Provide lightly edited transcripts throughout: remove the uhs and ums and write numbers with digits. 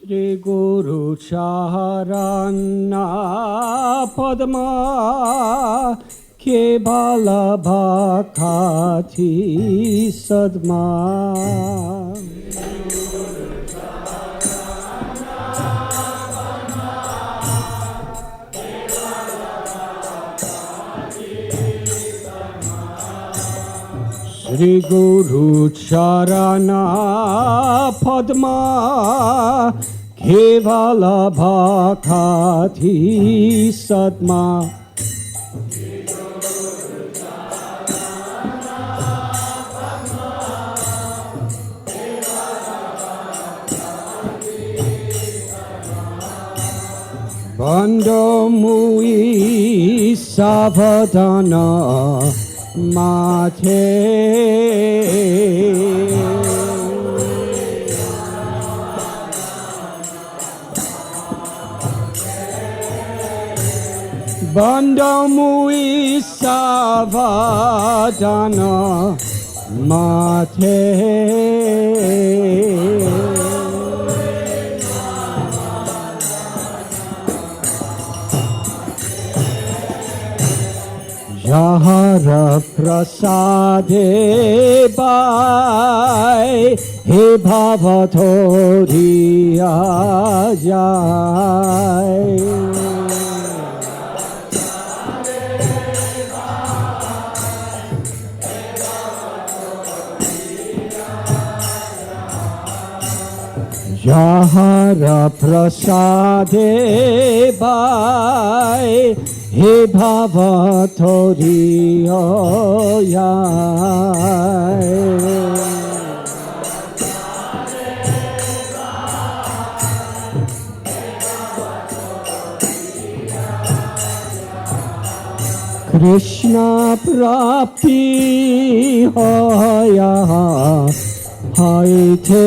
Shri Guru Charana Padma Kebala Bhakati Sadma Shri Guru Charana Padma Kevala Bhakati Sadma Bando Mui Savadana Mate Bando Mui Savadana Mate Jahara Prasade Bai He Bhavatori Ajai Jahara Prasade Bai He Bhavatori Oyai Krishna Prapti Hoya Haite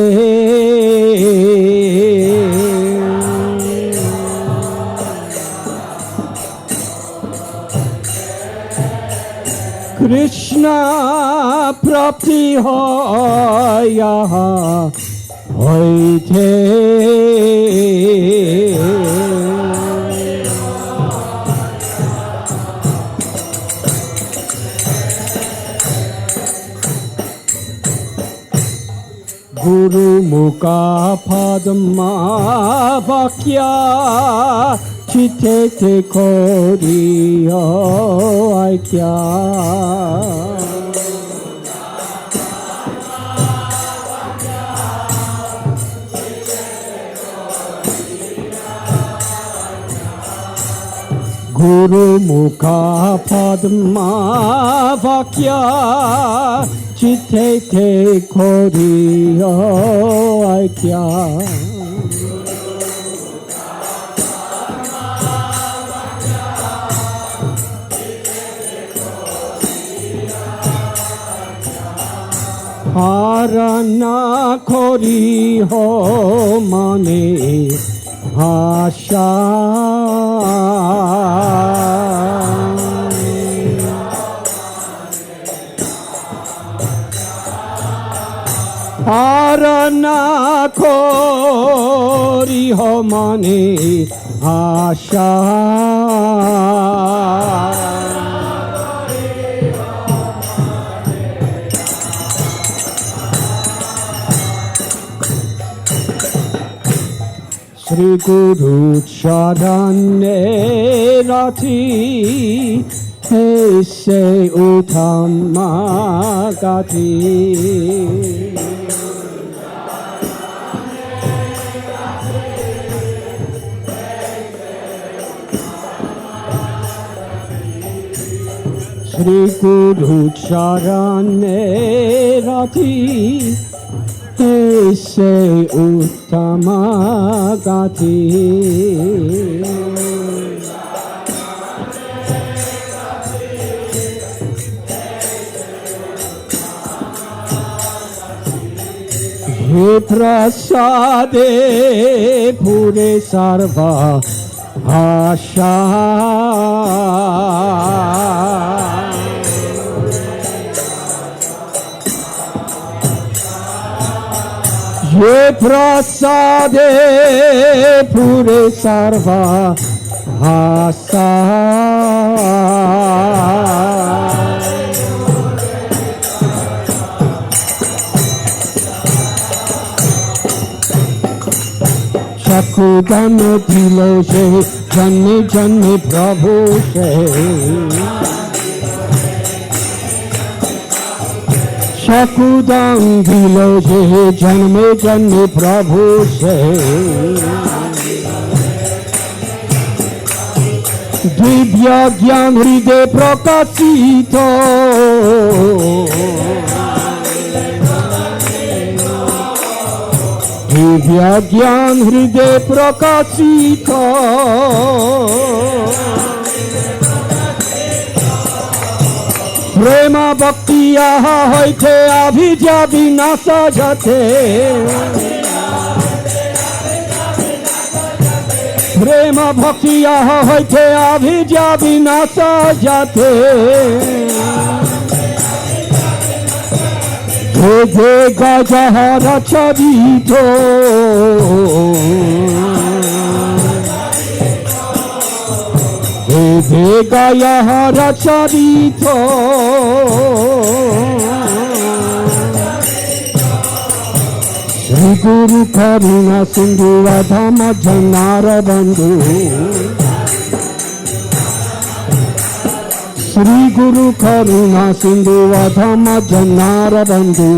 Krishna Prapti Hoya Hoite Guru Mukha Padma Vakya Chitete Koriyo Aikya Guru Mukha Padma Vakya Chitete Koriyo Aikya Harana Kori Ho Mane Asha Harana Kori Ho Mane Asha Shri Guru Charane Rati He Se Uttama Gati Shri Guru Charane Rati He Se Uttama Gati He Prasade Pure Sarva Asha ये प्रसादे पूरे सर्वा भाषा चकुदान दिलो से जन्मे जन्मे प्रभु से चकुदान दिलो से जन्मे जन्मे प्रभु से दिव्य ज्ञान हृदय प्रकाशित दिव्य ज्ञान हृदय प्रकाशित प्रेम भक्ति यहाँ होते अभिजा विनाश जाते प्रेम भक्ति यहाँ होते अभिजा विनाश जाते जे गजहर चरित जे गयहर चरित श्री गुरु करुणा सिंधु धम जनार बंधु श्री गुरु करुणा सिंधु धम जनार बंधु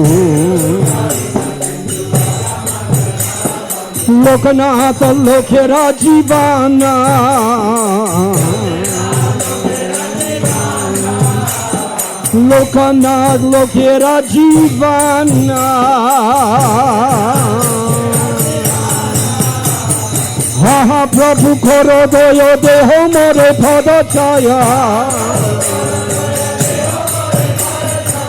लोकनाथ लोकेरा जीवाना लोकनाथ लोकेरा जीवाना हा हा प्रभु करो दय देह मोरे पद छाया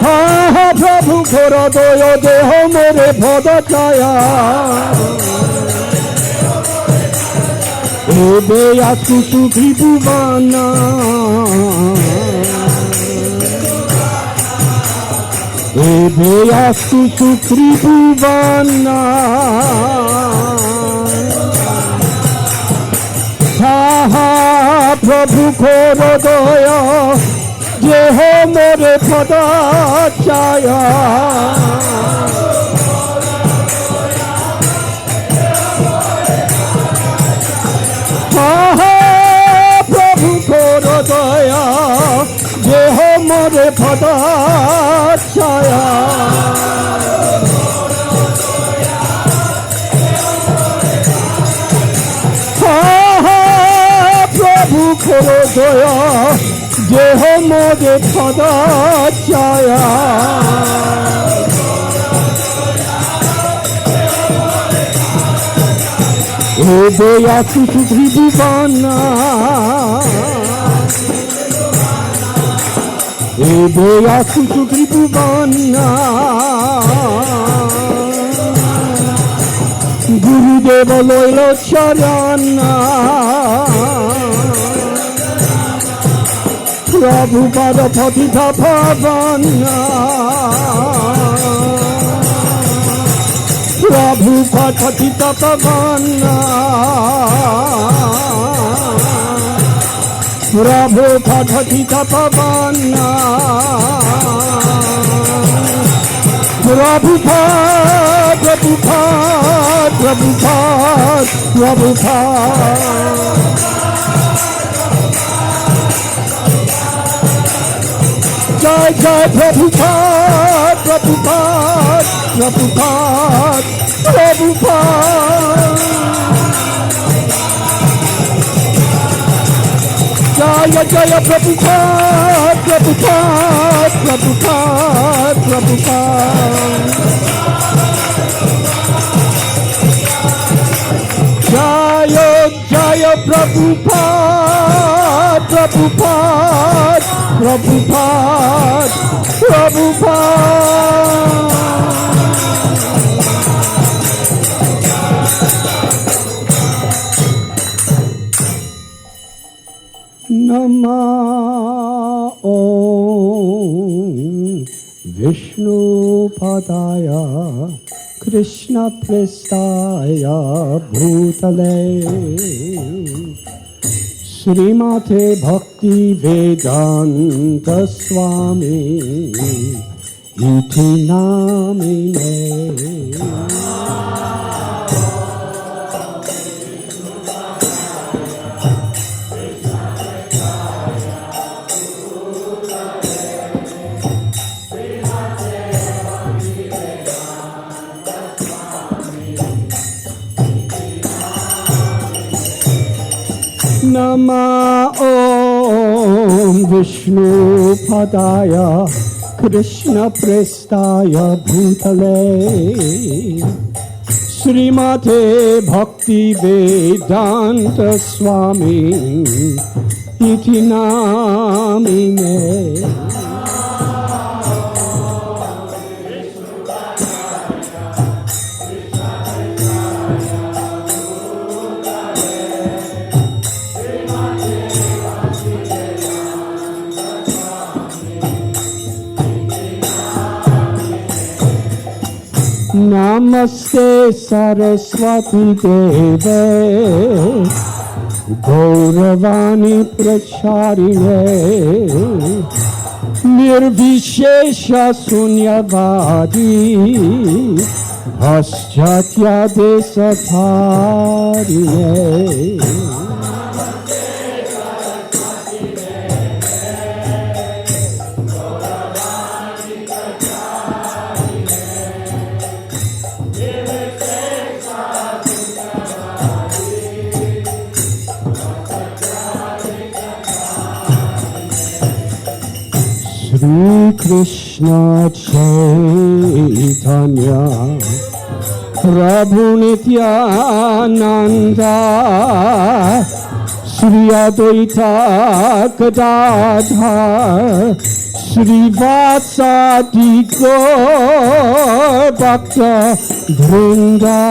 हा हा प्रभु करो दय देह मोरे पद छाया एबे आसुसु त्रिभुवना एबे आसुसु त्रिभुवना हा हा प्रभु करो दया जे हो मोरे पद छाया प्रभु करो दया जे हो मोरे पद छाया प्रभु करो दया जे हो मोरे पद छाया एबे आसुसु त्रिभुवना एबे आसुसु त्रिभुवना गुरुदेव लैल शरणा प्रभुपाद पतित पावना प्रभुपाद पतित पावना प्रभुपाद पतित पावना प्रभुपाद प्रभुपाद प्रभुपाद प्रभुपाद जय जय प्रभुपाद प्रभुपाद प्रभुपाद प्रभुपाद जय जय प्रभुपाद प्रभुपाद प्रभुपाद प्रभुपाद जय जय प्रभुपाद प्रभुपाद प्रभुपाद प्रभुपाद नमः ओम विष्णुपदाय Krishna Prestaya Bhutale Srimate Bhakti Vedanta Swami Iti Namine. Nama Om Vishnu Padaya Krishna Prestaya Bhutale Srimate Bhakti Vedanta Swami Iti Namine. Namaste Saraswati Deve Gauravani Pracharine Nirvishesha Sunyavadi Paschatya Desatharine. Shri Krishna Chaitanya Prabhu Nityananda Shri Advaita Gadadhar Shri Vatsadi Gaur Bhakta Vrinda.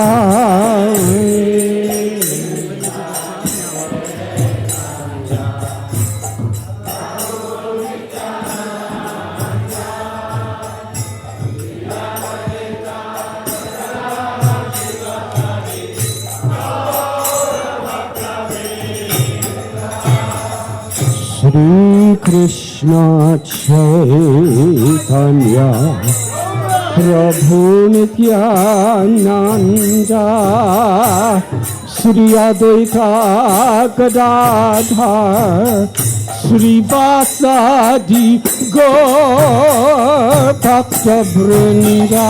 Shri Krishna Chaitanya Prabhu Nityananda Shri Advaita Gadadhar Shri Vasadi Gaur Bhakta Vrinda.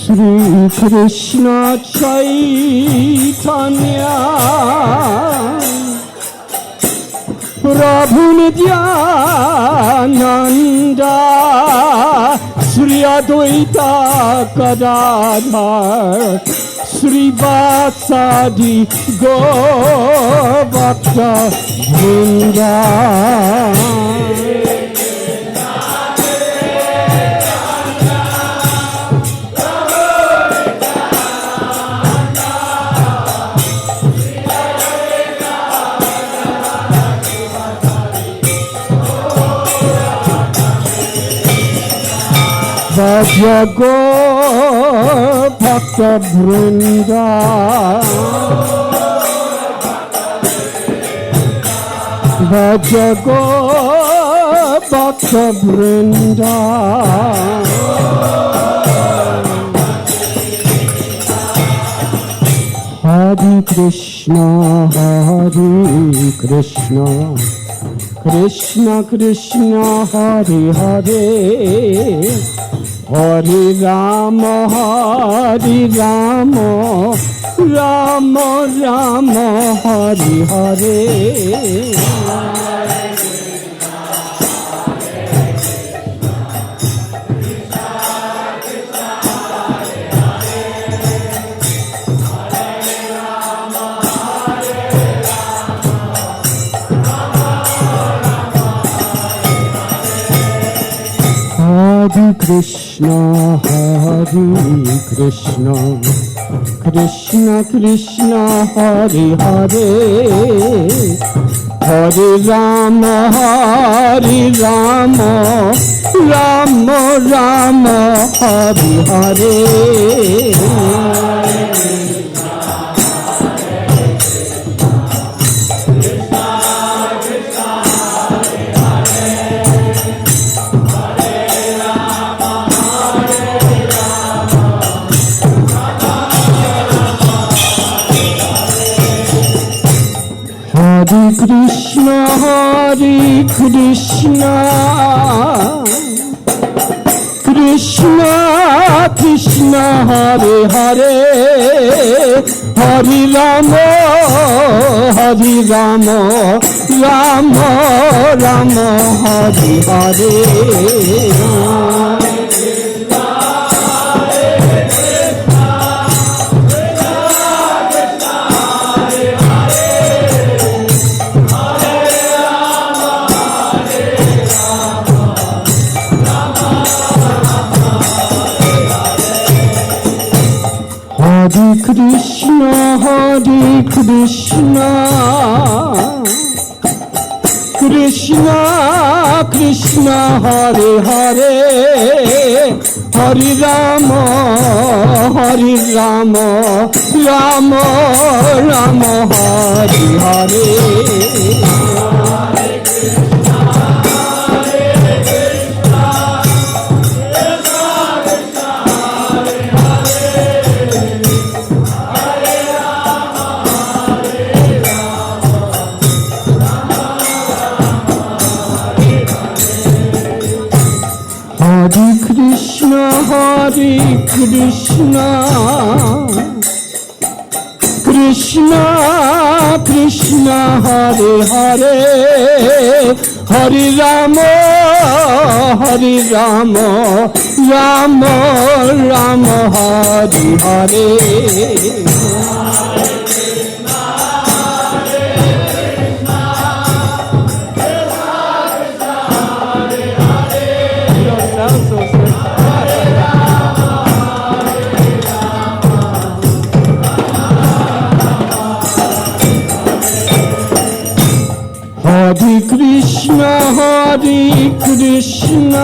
Shri Krishna Chaitanya Prabhu Nityananda Shri Advaita Gadadhar Shri Vasadi Gaur Bhakta Vrinda. Bhaja Gaur Bhakta Vrinda. Bhaja Gaur Bhakta Vrinda. Hare Krishna Hare Krishna Krishna Krishna Hare Hare Hare Rama Hare Rama Rama Rama Hare Hare. Hare Krishna, Krishna Krishna, Hare Hare, Hare Rama, Rama Rama, Hare Hare. Hare Krishna, Krishna Krishna, Hare Hare, Hare Rama, Rama Rama, Hare Hare. Hare Krishna, Krishna Krishna, Hare Hare, Hare Rama, Rama Rama, Hare Hare. Hare Krishna, Krishna Krishna, Hare Hare, Hare Rama, Rama Rama, Hare Hare. Hare Krishna,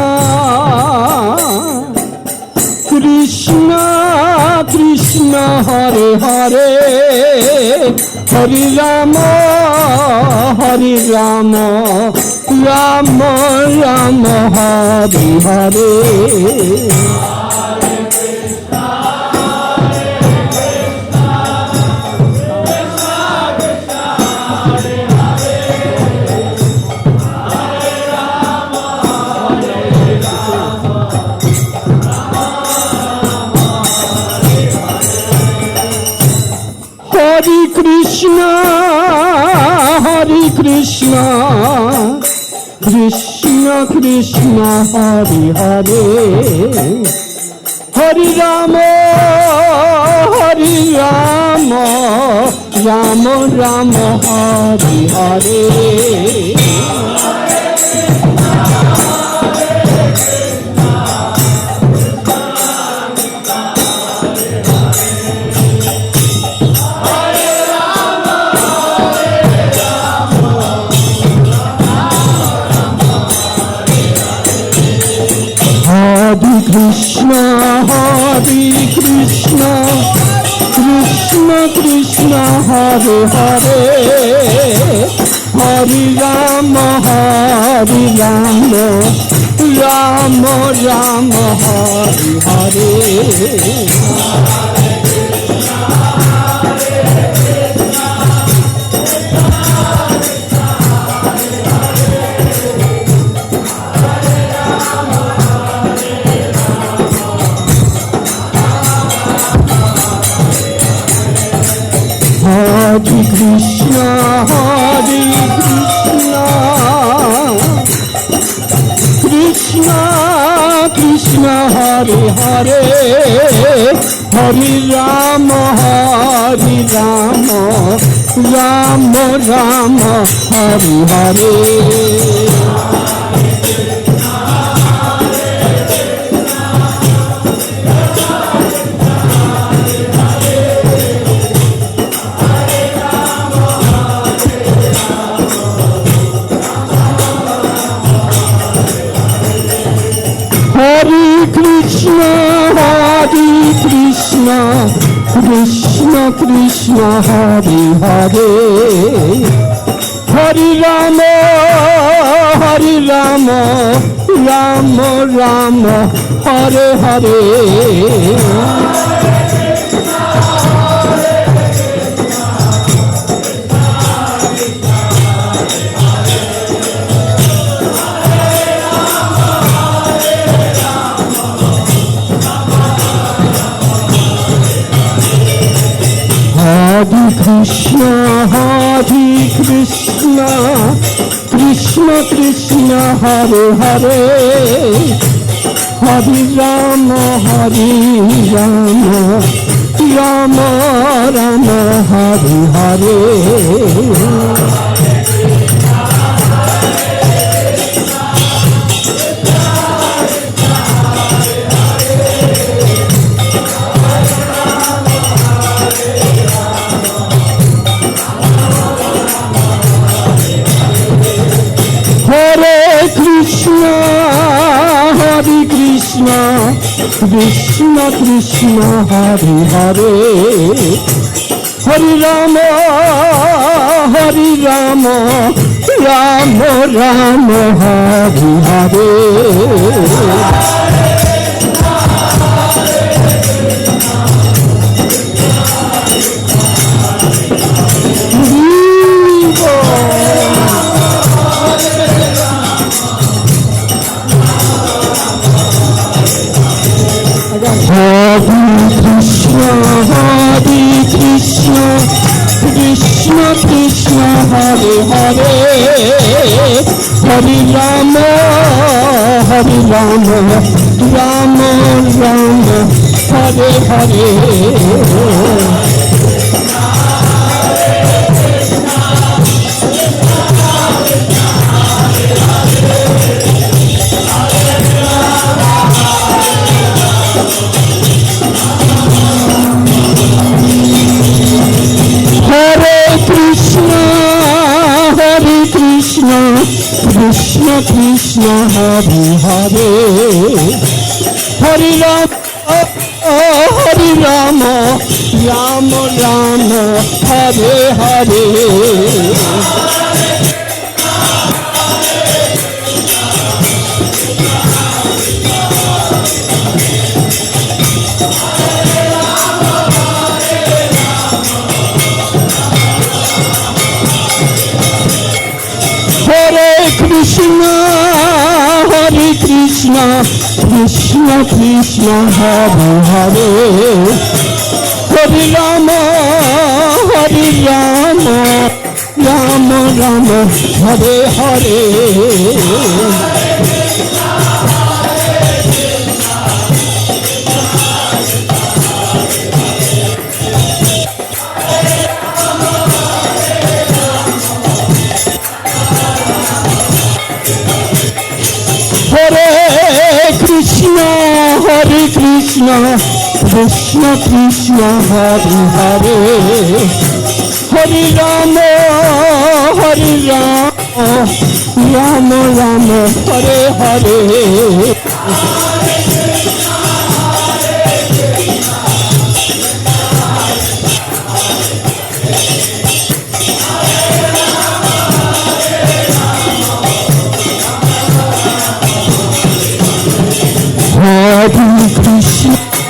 Krishna Krishna, Hare Hare, Hare Rama, Rama Rama, Hare Hare. Hare Krishna, Krishna Krishna, Hare Hare, Hare Rama, Rama Rama, Hare Hare. Hare Krishna, Krishna Krishna, Hare Hare, Hare Rama, Rama Rama, Hare Hare. Hare Krishna, Krishna Krishna, Hare Hare, Hare Rama, Rama Rama, Hare Hare. Krishna Hare Hare Hari Ram Ram Ram Hare Hare Hare Krishna, Krishna Krishna, Hare Hare, Hare Rama, Rama Rama, Hare Hare. Hare Krishna, Krishna Krishna, Hare Hare, Hare Rama, Rama Rama, Hare Hare. Krishna Krishna, Hare Hare, Hare Rama, Rama Rama, Hare Hare. Krishna Krishna, Hare Hare, Hare Rama, Rama Rama, Hare Hare. Krishna, Krishna Krishna, Hare Hare, Hare Rama, Rama Rama, Hare Hare. Krishna, Krishna Krishna, Hare Hare, Hare Rama, Rama Rama, Hare Hare.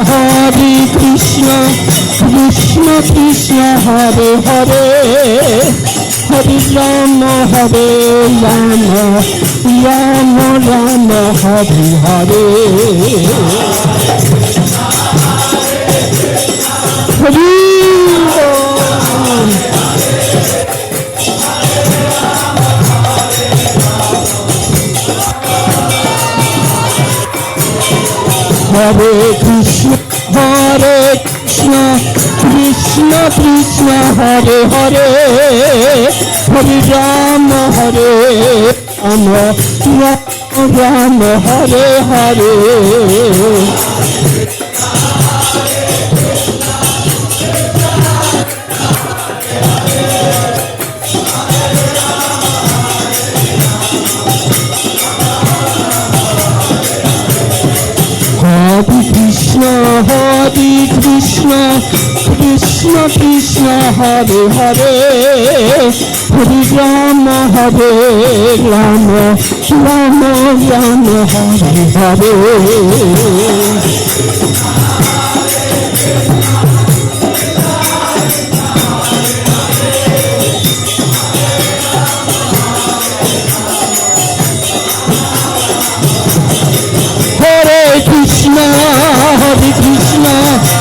Hare Krishna, Krishna Krishna, Hare Hare, Hare Rama, Rama Rama, Hare Hare. Hare Krishna, Krishna Krishna, Hare Hare, Hare Rama, Rama Rama, Hare Hare. Hare Krishna, Krishna, Hare Krishna, Krishna Krishna, Hare Hare, Hare Rama, Hare Rama, Rama Rama, Hare Hare. Hare Krishna,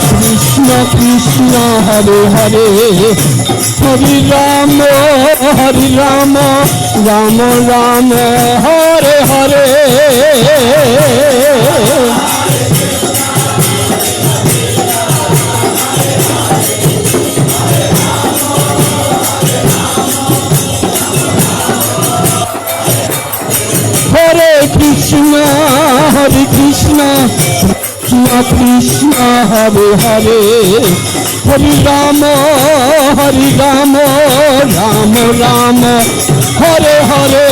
Krishna Krishna, Hare Hare, Hare Rama, Rama Rama, Hare Hare. Hare Krishna, Krishna Krishna, Hare Hare, Hare Rama, Rama Rama, Hare Hare.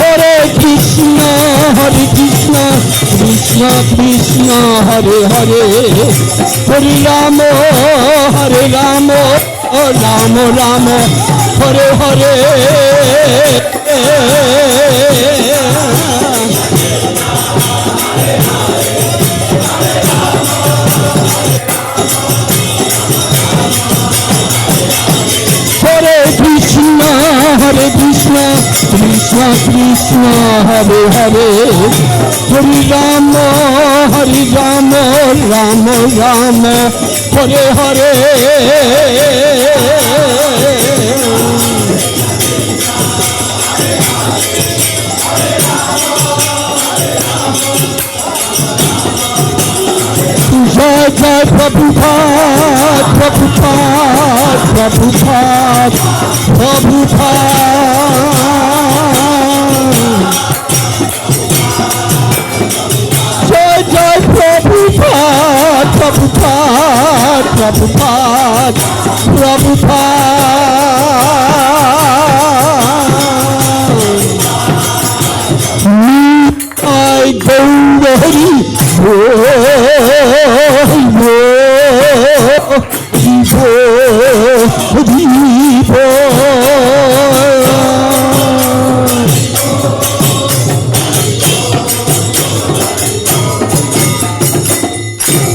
Hare Krishna, Krishna Krishna, Hare Hare, Hare Rama, Rama Rama, Hare Hare. Hare Krishna, Krishna Krishna, Hare Hare, Hare Rama, Rama Rama, Hare Hare. Jai Jai Prabhupada, Prabhupada, Prabhupada, Prabhupada. Jai Jai Prabhupada, Prabhupada, Prabhupada, Prabhupada. I go ready.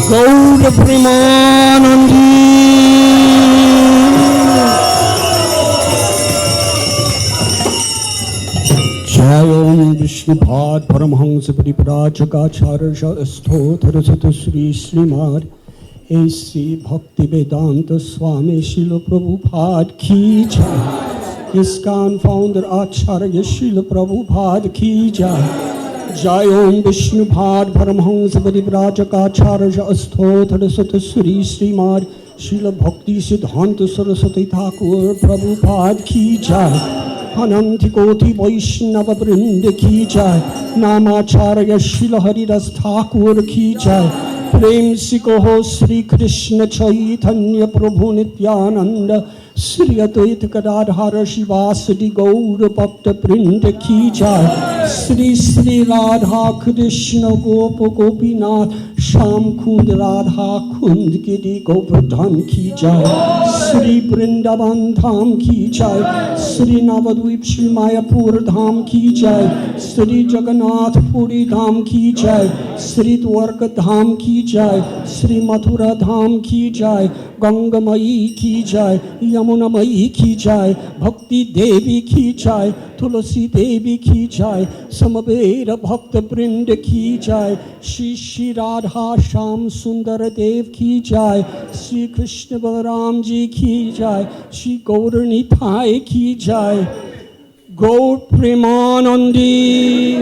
Gaura Premanandi. Jai Om Vishnupad Paramahansa Paripurachakacharya Sthotra Sata Sri Srimad A.C. Bhaktivedanta Swami Srila Prabhupada Ki Jai. ISKCON founder Acharya Srila Prabhupada Ki Jai. Jai Om Vishnupad Paramahansa Paripurachakacharya Sthotra Sata Sri Srimad Srila Bhakti Siddhanta Saraswati Thakur Prabhupada Ki Jai. Ananti Koti Vaishnava Vrinda Ki Jai. Namacharya Srila Haridas Thakur Ki Jai. Prem si kaho Sri Krishna Chaitanya Prabhu Nityananda Sri Advaita Gadadhara Shivasadi Gaura Bhakta Vrinda Ki Jai. Sri Sri Radha Krishna Gopa Gopinath Sham Kund Radha Kund Giri Govardhan Ki Jai. Sri Vrindavan Dham Ki Jai. Sri Navadvip Shri Mayapur Dham Ki Jai. Sri Jagannath Puri Dham Ki Jai. Sri Dwarka Dham Ki Jai. Sri Mathura Dham Ki Jai. Ganga Mai Ki Jai. Yamuna Mai Ki Jai. Bhakti Devi Ki Jai. Tulasi Devi Ki Jai. Samaveda Bhakta Vrinda Ki Jai. Shri Radha Sham Sundar Dev Ki Jai. Sri Krishna Balaram Ji Ki Jai. Shri Gauranitai Ki Jai. Gaur Premanandi.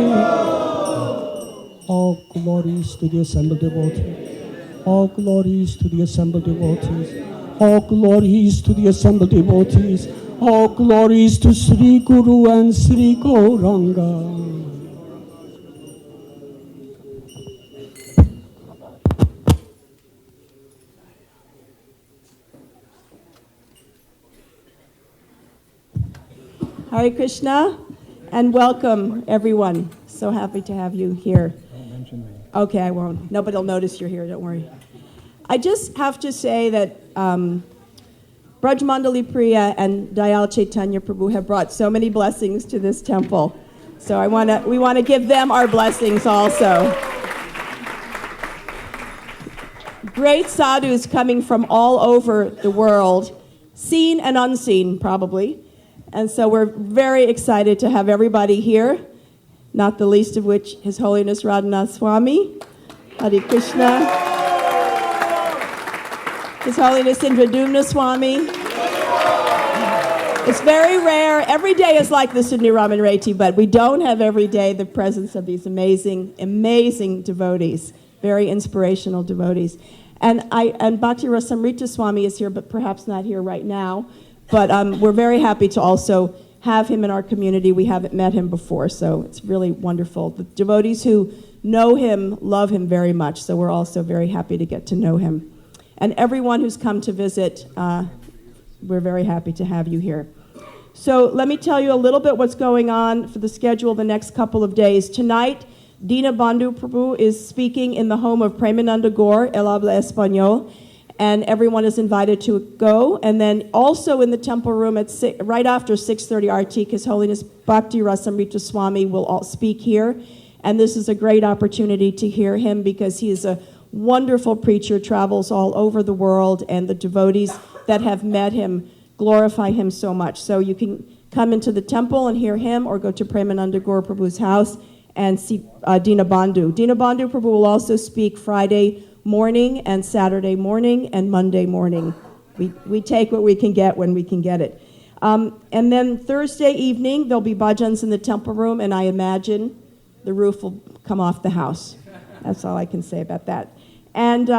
All glories to the assembled devotees. All glories to the assembled devotees. All glories to the assembled devotees. All glories to Sri Guru and Sri Gauranga. Hare Krishna, and welcome, everyone. So happy to have you here. Don't mention me. Okay, I won't. Nobody will notice you're here, don't worry. I just have to say that Braj Mandali Priya and Dayal Chaitanya Prabhu have brought so many blessings to this temple. So we want to give them our blessings also. Great sadhus coming from all over the world, seen and unseen probably. And so we're very excited to have everybody here, not the least of which His Holiness Radhanath Swami, Hare Krishna, His Holiness Indradyumna Swami. It's very rare. Every day is like this in Niraman Reti, but we don't have every day the presence of these amazing, amazing devotees, very inspirational devotees. And Bhakti Rasamrita Swami is here, but perhaps not here right now. But we're very happy to also have him in our community. We haven't met him before, so it's really wonderful. The devotees who know him love him very much, so we're also very happy to get to know him. And everyone who's come to visit, we're very happy to have you here. So let me tell you a little bit what's going on for the schedule the next couple of days. Tonight, Dina Bandhu Prabhu is speaking in the home of Premananda Gaur, El Habla Español, and everyone is invited to go. And then also in the temple room right after 6:30 Artik, His Holiness Bhakti Rasamrita Swami will all speak here. And this is a great opportunity to hear him because he is a wonderful preacher, travels all over the world, and the devotees that have met him glorify him so much. So you can come into the temple and hear him, or go to Premananda Gaur Prabhu's house and see Dina Bandhu. Dina Bandhu Prabhu will also speak Friday morning and Saturday morning and Monday morning. We take what we can get when we can get it. And then Thursday evening, there'll be bhajans in the temple room, and I imagine the roof will come off the house. That's all I can say about that. And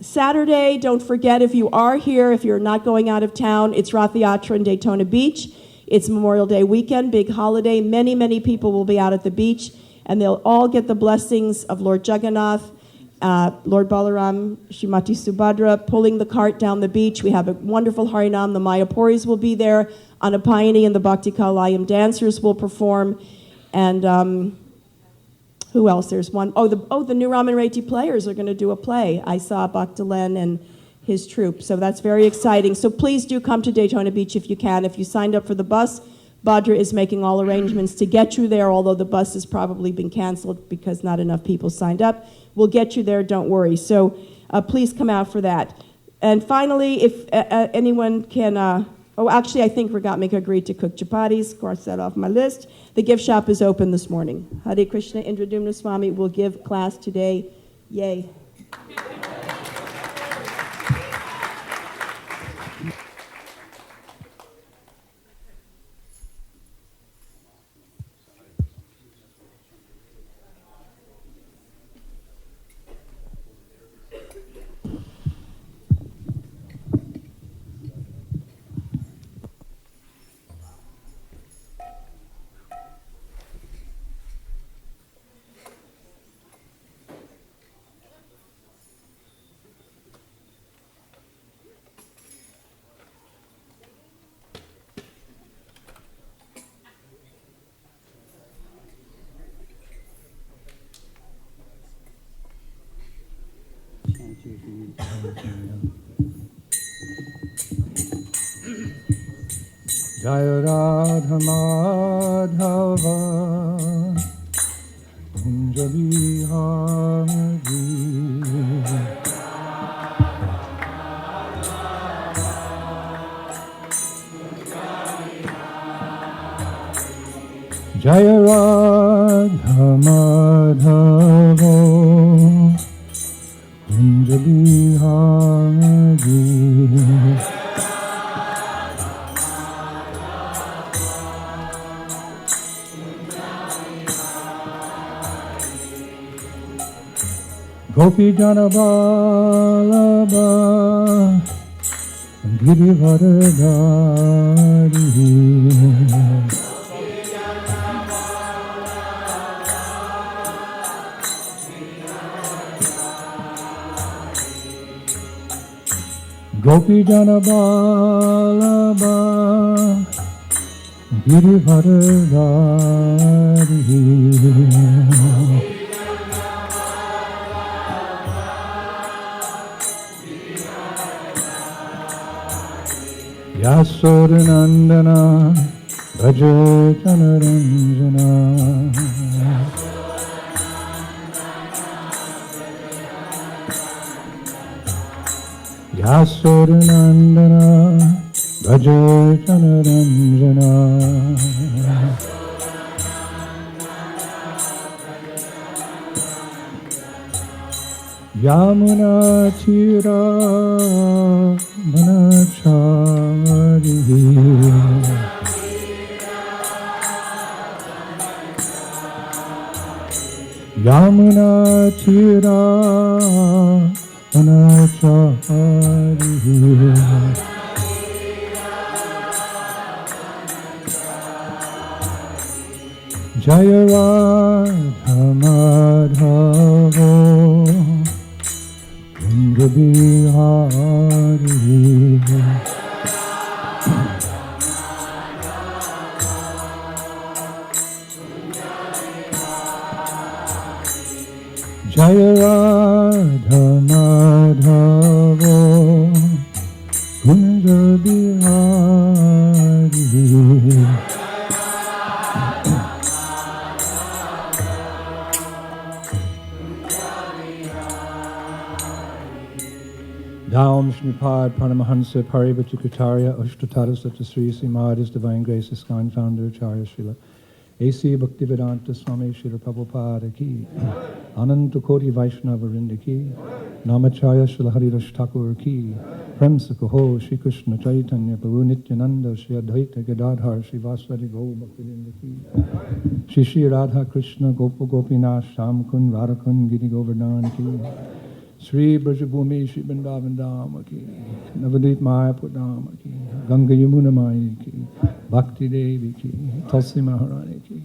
Saturday, don't forget, if you are here, if you're not going out of town, it's Rath Yatra in Daytona Beach. It's Memorial Day weekend, big holiday. Many, many people will be out at the beach, and they'll all get the blessings of Lord Jagannath, Lord Balaram, Srimati Subhadra, pulling the cart down the beach. We have a wonderful Harinam. The Mayapuris will be there. Anapayani and the Bhakti Kalayam dancers will perform. And who else? There's one. The New Raman Reti players are going to do a play. I saw Bhaktilen and his troupe. So that's very exciting. So please do come to Daytona Beach if you can. If you signed up for the bus, Bhadra is making all arrangements to get you there, although the bus has probably been canceled because not enough people signed up. We'll get you there, don't worry. So please come out for that. And finally, if anyone can, actually I think Ragatmika agreed to cook chapatis, cross that off my list. The gift shop is open this morning. Hare Krishna, Indradyumna Swami will give class today. Yay. Jaya Radha Madhava Kunja Bihari Jaya Radha Madhava Kunja Bihari Gopi Jana Vallabha Girivardhari Gopi Jana Vallabha Girivardhari Yasodanandana Bhajatanaranjana Yasodanandana Bhajatanaranjana Yamuna Tira Manachari Yamuna Tira Manachari Jaya Radha Madhava Indradyumna Jaya Radha Madhava Indradyumna Down Srimad Paramahansa Parivachikatarya Ashtatara Satasri Srimad His Divine Grace ISKCON Founder Acharya Srila A.C. Bhaktivedanta Swami Srila Prabhupada Ki Ananta Koti Vaishnava Vrinda Ki Namacharya Srila Haridas Thakur Ki Prem Sakaho Shri Krishna Chaitanya Prabhu Nityananda Shri Advaita Gadadhar Shri Vasari Gaur Bhaktivedanta Ki Shri Shri Radha Krishna Gopa Gopinath Shamkun Radhakun Giri Govardhan Ki Sri Brajabhumi Shri Vrindavan Dhama Ki Navadvip Mayapur Dhama Ki Ganga Yamuna Maya Ki Bhakti Devi Ki Tulsi Maharani Ki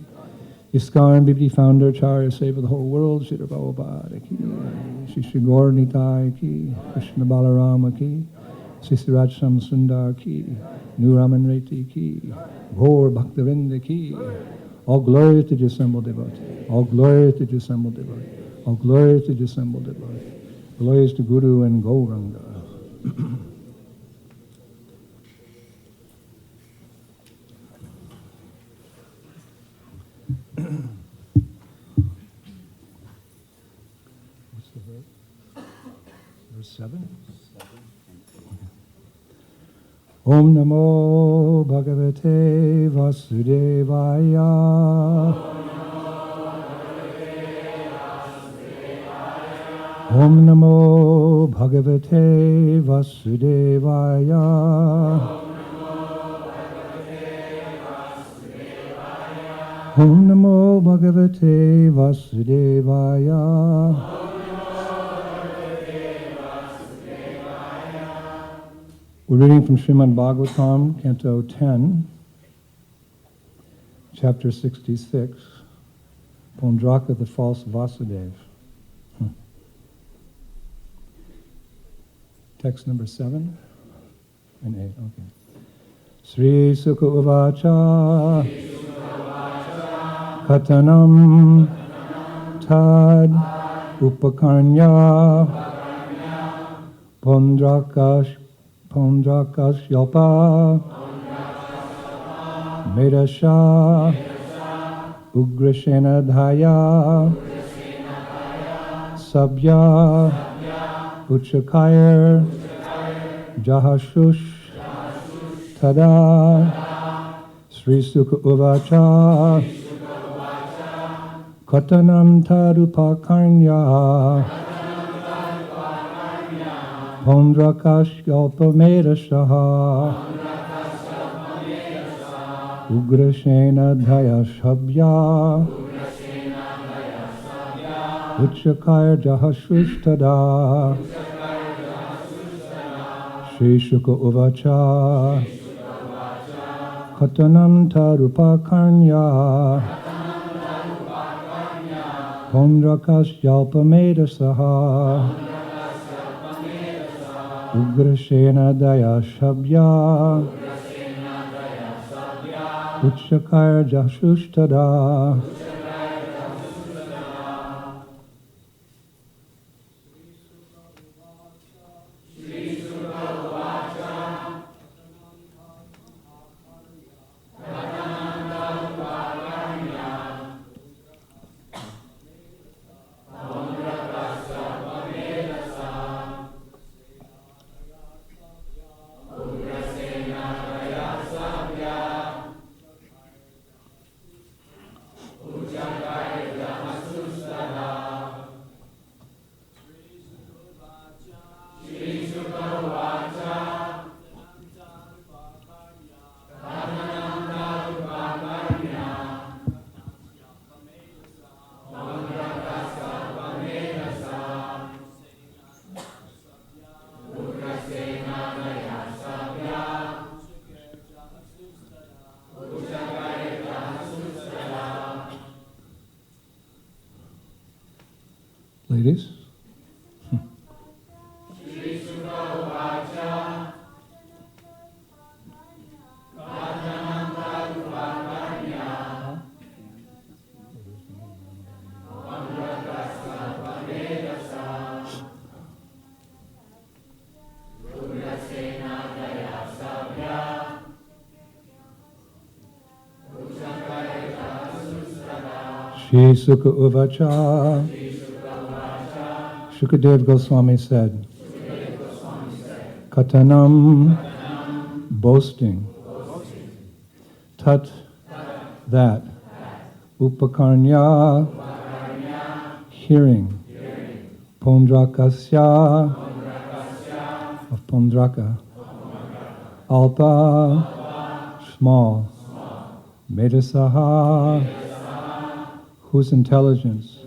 ISKCON Bibli Founder Acharya Save the whole world Shri Prabhupada Ki Shri Shri Gaur Nitai Ki Krishna Balarama Ki Shri Sri Rajsham Sundar Ki New Raman Reti Ki Gaur Bhaktivinoda Ki. All glory to the assembled devotee. All glory to the assembled devotee. All glory to the assembled devotee. Glories to Guru and Gauranga. What's the verse? Verse 7? Om Namo Bhagavate Vasudevaya. Om Namo Bhagavate Vasudevaya. Om Namo Bhagavate Vasudevaya. We're reading from Srimad Bhagavatam, Canto 10, Chapter 66, Pondraka the False Vasudev. Text number 7 and 8. Okay. Sri Sukha Uvacha Katanam Tad Upakarnya Pondrakash Yalpa Medasha Ugrashena Dhaya Sabya Uchakayar Jahashush Tada Sri Sukha Uvacha Katanam Tarupakarnya Pondrakash Yalpamedashaha Ugrashena Dhaya Shabya Uchakayar Jahashush Tada Sri Sukha Uvacha Katanam Tarupakarnya Pondrakas Yalpamedasaha Ugrashena Daya Shabya Uchakaya Jashustada. Ladies? Shri Sukha Uvacha. Shukadev Goswami said, Katanam, boasting, Tat, that, Upakarnya, hearing, Pondrakasya, of Pondraka, Alpa, small, Medasaha, whose intelligence,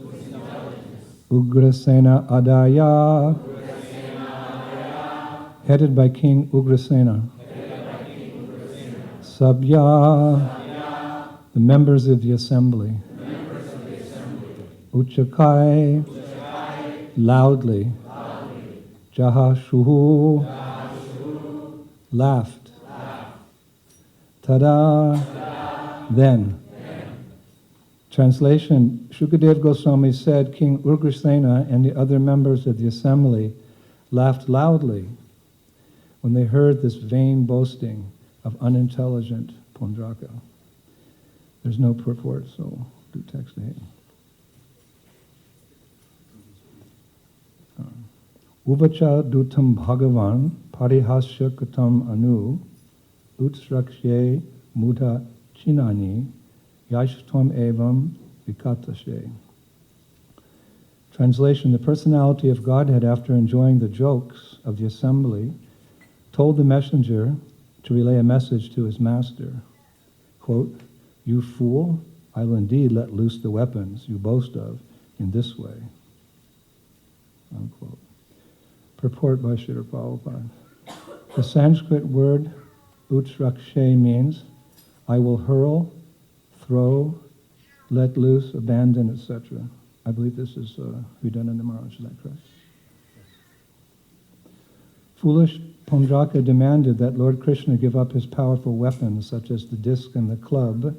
Ugrasena Adaya, headed by King Ugrasena. Sabya, the members of the assembly. Uchakai, loudly. Jahashuhu, laughed. Tada, then. Translation, Shukadev Goswami said King Ugrasena and the other members of the assembly laughed loudly when they heard this vain boasting of unintelligent Pondraka. There's no purport, so do text ahead. Uvacha dutam bhagavan parihasya katam anu utsrakshe mudha chinani Yashtam evam vikatashe. Translation, the personality of Godhead, after enjoying the jokes of the assembly, told the messenger to relay a message to his master. Quote, "You fool, I will indeed let loose the weapons you boast of in this way." Unquote. Purport by Srila Prabhupada. The Sanskrit word utsrakshe means, I will hurl, throw, let loose, abandon, etc. I believe this is Vidyadhana Maharaj, is that correct? Foolish Pondraka demanded that Lord Krishna give up his powerful weapons, such as the disc and the club,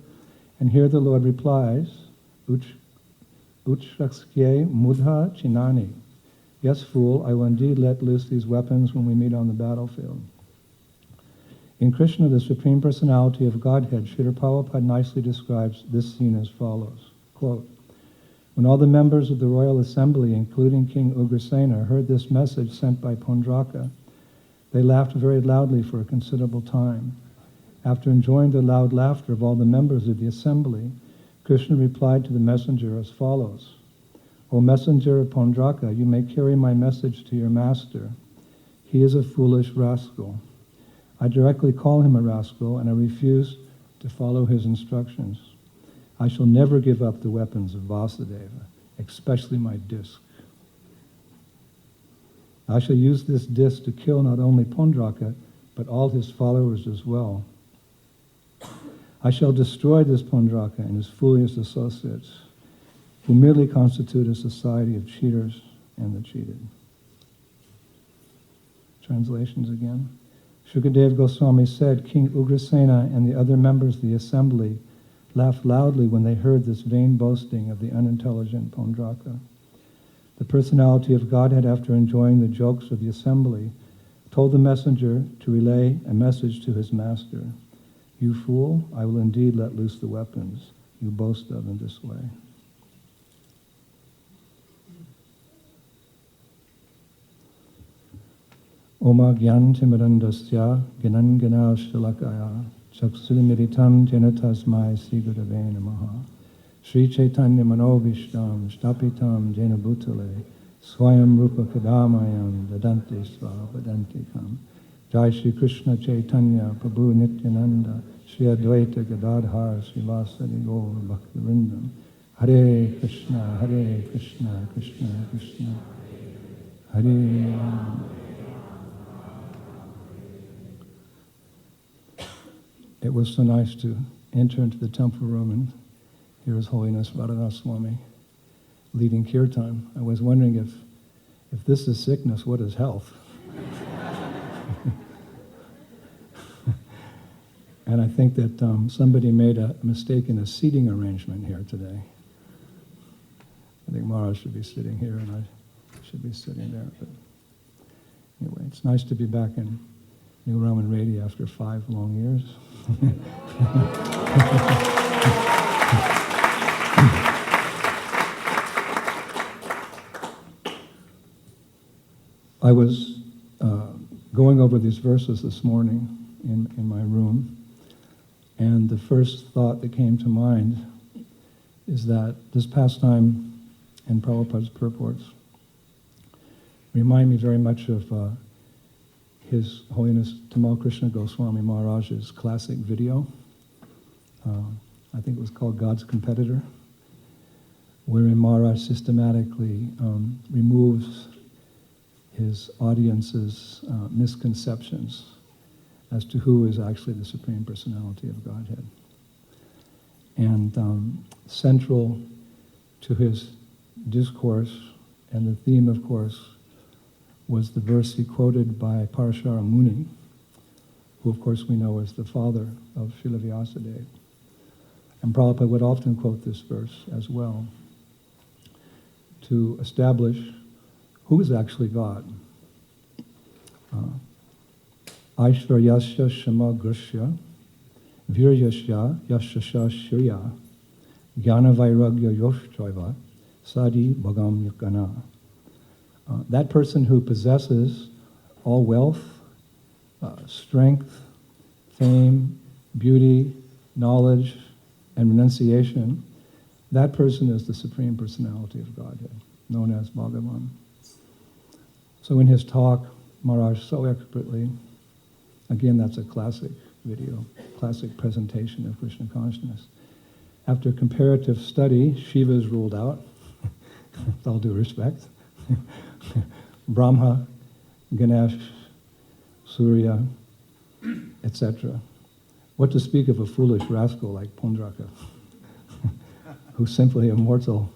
and here the Lord replies, Uchrakskye mudha chinani. Yes, fool, I will indeed let loose these weapons when we meet on the battlefield. In Krishna, the Supreme Personality of Godhead, Srila Prabhupada nicely describes this scene as follows. Quote, when all the members of the royal assembly, including King Ugrasena, heard this message sent by Pondraka, they laughed very loudly for a considerable time. After enjoying the loud laughter of all the members of the assembly, Krishna replied to the messenger as follows, O messenger of Pondraka, you may carry my message to your master. He is a foolish rascal. I directly call him a rascal, and I refuse to follow his instructions. I shall never give up the weapons of Vasudeva, especially my disc. I shall use this disc to kill not only Pondraka, but all his followers as well. I shall destroy this Pondraka and his foolish associates, who merely constitute a society of cheaters and the cheated. Translations again. Shukadev Goswami said, King Ugrasena and the other members of the assembly laughed loudly when they heard this vain boasting of the unintelligent Pondraka. The personality of Godhead, after enjoying the jokes of the assembly, told the messenger to relay a message to his master. You fool, I will indeed let loose the weapons you boast of in this way. Oma Gyan Timirandasya Gyanan Gana Shalakaya Chaksulimiritam Janatasmai Sigurave Namaha Sri Chaitanya Manovishtam Shtapitam Jena Bhutale Swayam Rupa Kadamayam Dadante Sva Vadantikam Jai Shri Krishna Chaitanya Prabhu Nityananda Shri Advaita Gadadhar Srivasadi Gaur Bhaktivinoda Hare Krishna Krishna Krishna Hare Rama. It was so nice to enter into the temple room and hear His Holiness Radhanath Swami leading kirtan. I was wondering if this is sickness, what is health? And I think that somebody made a mistake in a seating arrangement here today. I think Maharaj should be sitting here and I should be sitting there. But anyway, it's nice to be back in New Raman Radio after 5 long years. I was going over these verses this morning in my room, and the first thought that came to mind is that this pastime in Prabhupada's purports remind me very much of His Holiness Tamal Krishna Goswami Maharaj's classic video. I think it was called God's Competitor, wherein Maharaj systematically removes his audience's misconceptions as to who is actually the Supreme Personality of Godhead. And central to his discourse and the theme, of course, was the verse he quoted by Parashara Muni, who of course we know is the father of Srila Vyasadeva. And Prabhupada would often quote this verse as well to establish who is actually God. Aishvaryasya Shama Grishya Viryasya Yashasha Shriya Jnana Vairagya Yoshchaiva Sadi Bhagam Yukana. That person who possesses all wealth, strength, fame, beauty, knowledge, and renunciation, that person is the Supreme Personality of Godhead, known as Bhagavan. So in his talk, Maharaj so expertly, again that's a classic video, classic presentation of Krishna consciousness. After comparative study, Shiva is ruled out, with all due respect. Brahma, Ganesh, Surya, etc. What to speak of a foolish rascal like Pondraka, who's simply a mortal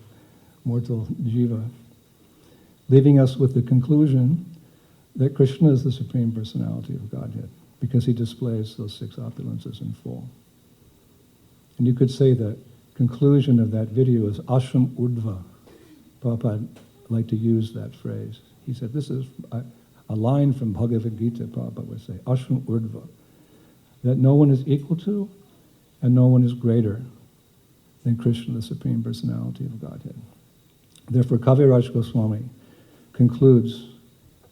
jiva, leaving us with the conclusion that Krishna is the Supreme Personality of Godhead, because he displays those 6 opulences in full. And you could say the conclusion of that video is Ashram Urdhva. Prabhupada liked to use that phrase. He said, this is a line from Bhagavad Gita, Prabhupada would say, Ashram Urdhva, that no one is equal to and no one is greater than Krishna, the Supreme Personality of Godhead. Therefore, Kaviraj Goswami concludes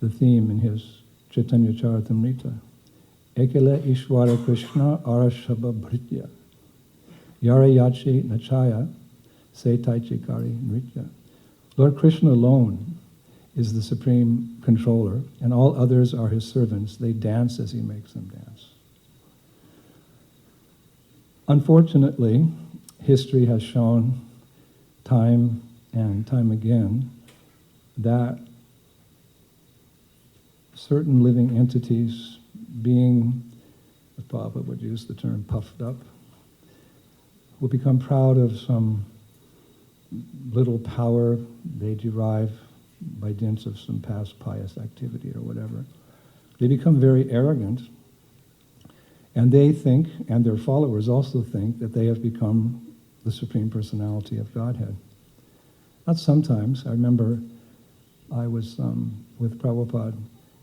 the theme in his Chaitanya Charitamrita. Ekele Ishvara Krishna Arashabha Bhritya Yara Yachi Nachaya Se Taichikari Nritya. Lord Krishna alone is the supreme controller, and all others are his servants. They dance as he makes them dance. Unfortunately, history has shown time and time again that certain living entities, being, as Prabhupada would use the term, puffed up, will become proud of some little power they derive by dint of some past pious activity or whatever. They become very arrogant And they think, and their followers also think, that they have become the Supreme Personality of Godhead. Not sometimes. I remember I was with Prabhupada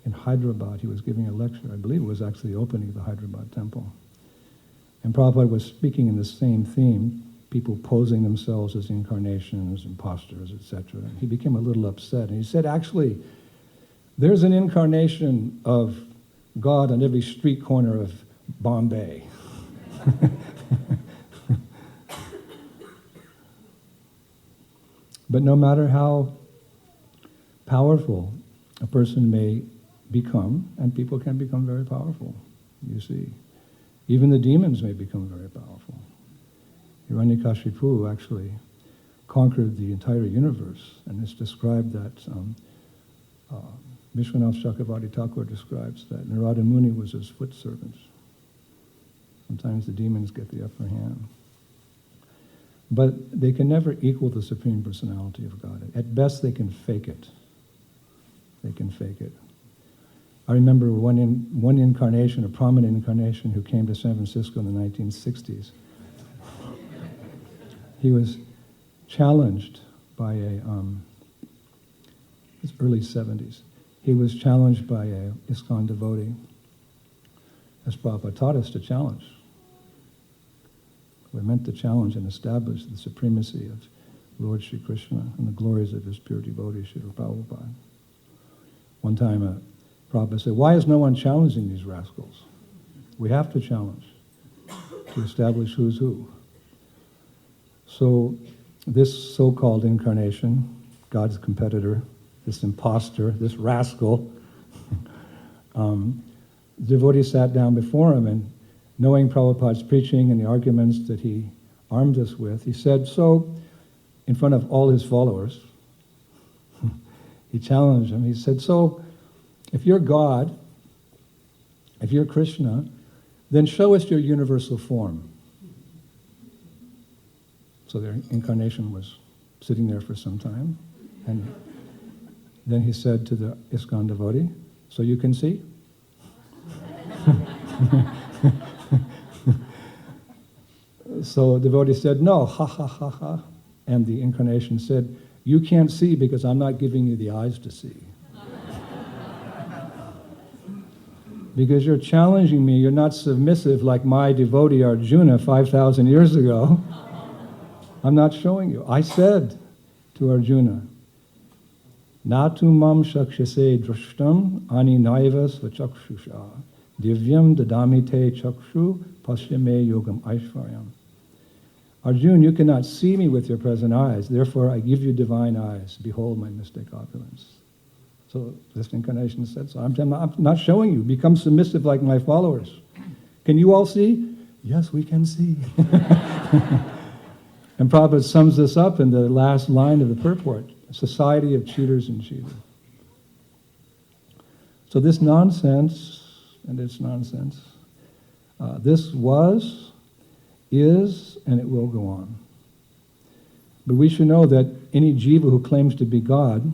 in Hyderabad. He was giving a lecture. I believe it was actually the opening of the Hyderabad temple. And Prabhupada was speaking in the same theme, people posing themselves as incarnations, imposters, etc. And he became a little upset. And he said, actually, there's an incarnation of God on every street corner of Bombay. But no matter how powerful a person may become, and people can become very powerful, you see. Even the demons may become very powerful. Hiranyakashipu actually conquered the entire universe, and it's described that Vishwanath Chakravarti Thakur describes that Narada Muni was his foot servant. Sometimes the demons get the upper hand. But they can never equal the Supreme Personality of God. At best, they can fake it. They can fake it. I remember one incarnation, a prominent incarnation, who came to San Francisco in the 1960s. He was challenged by it's early 70s. He was challenged by a ISKCON devotee, as Prabhupada taught us to challenge. We're meant to challenge and establish the supremacy of Lord Sri Krishna and the glories of his pure devotee, Srila Prabhupada. One time, Prabhupada said, why is no one challenging these rascals? We have to challenge to establish who's who. So this so-called incarnation, God's competitor, this imposter, this rascal, the devotee sat down before him, and knowing Prabhupada's preaching and the arguments that he armed us with, he said, so, in front of all his followers, he challenged him. He said, so, if you're God, if you're Krishna, then show us your universal form. So their incarnation was sitting there for some time, and then he said to the ISKCON devotee, so you can see? So the devotee said, no, ha ha ha ha. And the incarnation said, you can't see because I'm not giving you the eyes to see. Because you're challenging me, you're not submissive like my devotee Arjuna 5,000 years ago. I'm not showing you. I said to Arjuna, Natu mam shakshase drashtam ani naiva svachakshusha divyam dadami te chakshu pasyame yogam aishvaryam. Arjuna, you cannot see me with your present eyes, therefore I give you divine eyes. Behold my mystic opulence. So this incarnation said, so I'm not showing you. Become submissive like my followers. Can you all see? Yes, we can see. And Prabhupada sums this up in the last line of the purport, a society of cheaters and cheated. So this nonsense, and it's nonsense, this was, is, and it will go on. But we should know that any jiva who claims to be God,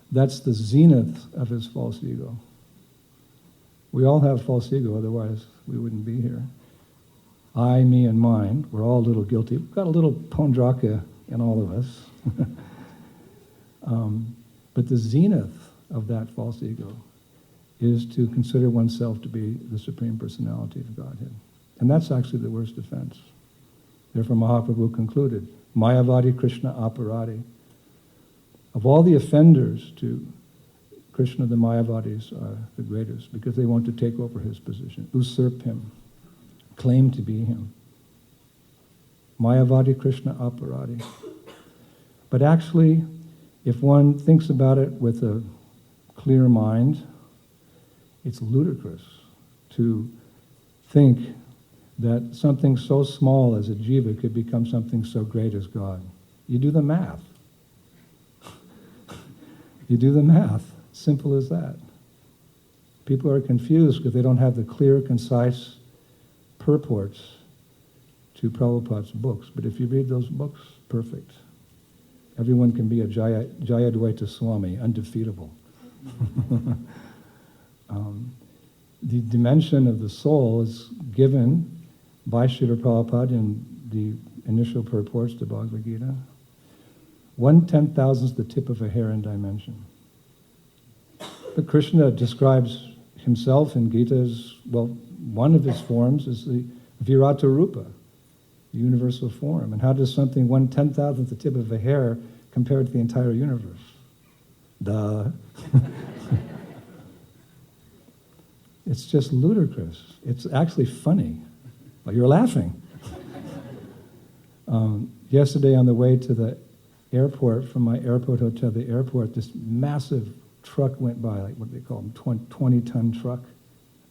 that's the zenith of his false ego. We all have false ego, otherwise we wouldn't be here. I, me, and mine, we're all a little guilty. We've got a little pondraka in all of us. But the zenith of that false ego is to consider oneself to be the Supreme Personality of Godhead. And that's actually the worst offense. Therefore Mahaprabhu concluded, Mayavadi Krishna Aparadi. Of all the offenders to Krishna, the Mayavadis are the greatest because they want to take over his position, usurp him, claim to be him. Mayavadi Krishna Aparadi. But actually, if one thinks about it with a clear mind, it's ludicrous to think that something so small as a jiva could become something so great as God. You do the math. You do the math. Simple as that. People are confused because they don't have the clear, concise purports to Prabhupada's books. But if you read those books, perfect. Everyone can be a Jayadvaita Swami, undefeatable. the dimension of the soul is given by Srila Prabhupada in the initial purports to Bhagavad Gita. 1/10,000th the tip of a hair in dimension. But Krishna describes himself in Gita as, well, one of his forms is the Virata Rupa, the universal form. And how does something 1/10,000th the tip of a hair compare to the entire universe? Duh. It's just ludicrous. It's actually funny. Well, you're laughing. Yesterday on the way to the airport, from my airport hotel to the airport, this massive truck went by, like what do they call them, 20-ton truck,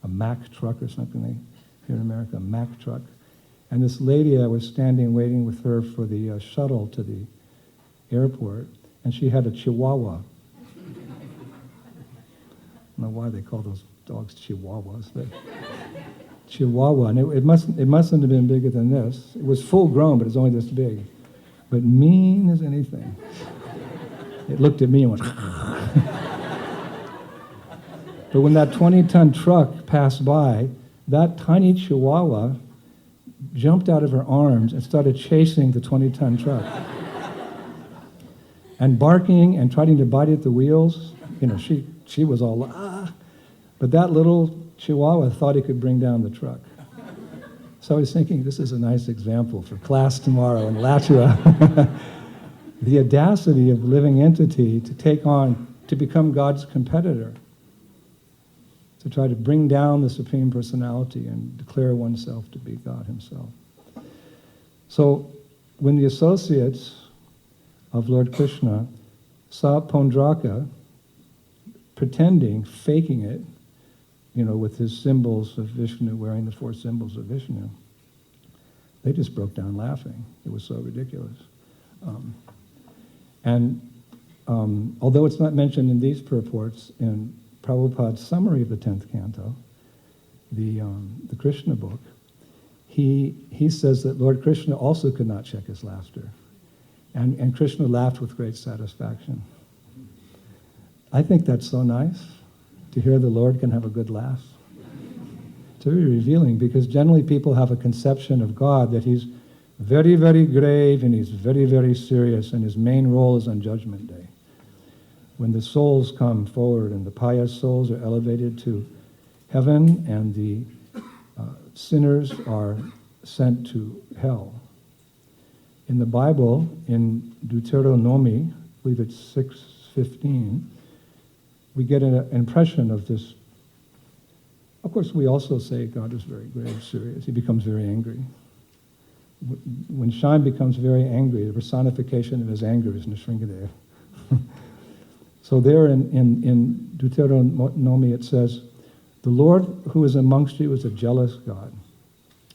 a Mack truck or something here in America, a Mack truck. And this lady, I was standing waiting with her for the shuttle to the airport, and she had a Chihuahua. I don't know why they call those dogs Chihuahuas, but Chihuahua, and it mustn't have been bigger than this. It was full grown, but it's only this big. But mean as anything. It looked at me and went. But when that 20-ton truck passed by, that tiny Chihuahua jumped out of her arms and started chasing the 20-ton truck. And barking and trying to bite at the wheels. You know, she was all, ah. But that little Chihuahua thought he could bring down the truck. So I was thinking, this is a nice example for class tomorrow in Alachua. The audacity of living entity to become God's competitor, to try to bring down the Supreme Personality and declare oneself to be God himself. So when the associates of Lord Krishna saw Pondraka pretending, faking it, you know, with his symbols of Vishnu, wearing the 4 symbols of Vishnu, they just broke down laughing. It was so ridiculous. Although it's not mentioned in these purports, in Prabhupada's summary of the 10th canto, the Krishna book, he says that Lord Krishna also could not check his laughter. And Krishna laughed with great satisfaction. I think that's so nice, to hear the Lord can have a good laugh. It's very revealing, because generally people have a conception of God that he's very, very grave and he's very, very serious, and his main role is on Judgment Day, when the souls come forward and the pious souls are elevated to heaven and the sinners are sent to hell. In the Bible, in Deuteronomy, I believe it's 6:15, we get an impression of this. Of course, we also say God is very grave, serious. He becomes very angry. When Shyam becomes very angry, the personification of his anger is Nrsimhadev. So there in Deuteronomy it says, "The Lord who is amongst you is a jealous God,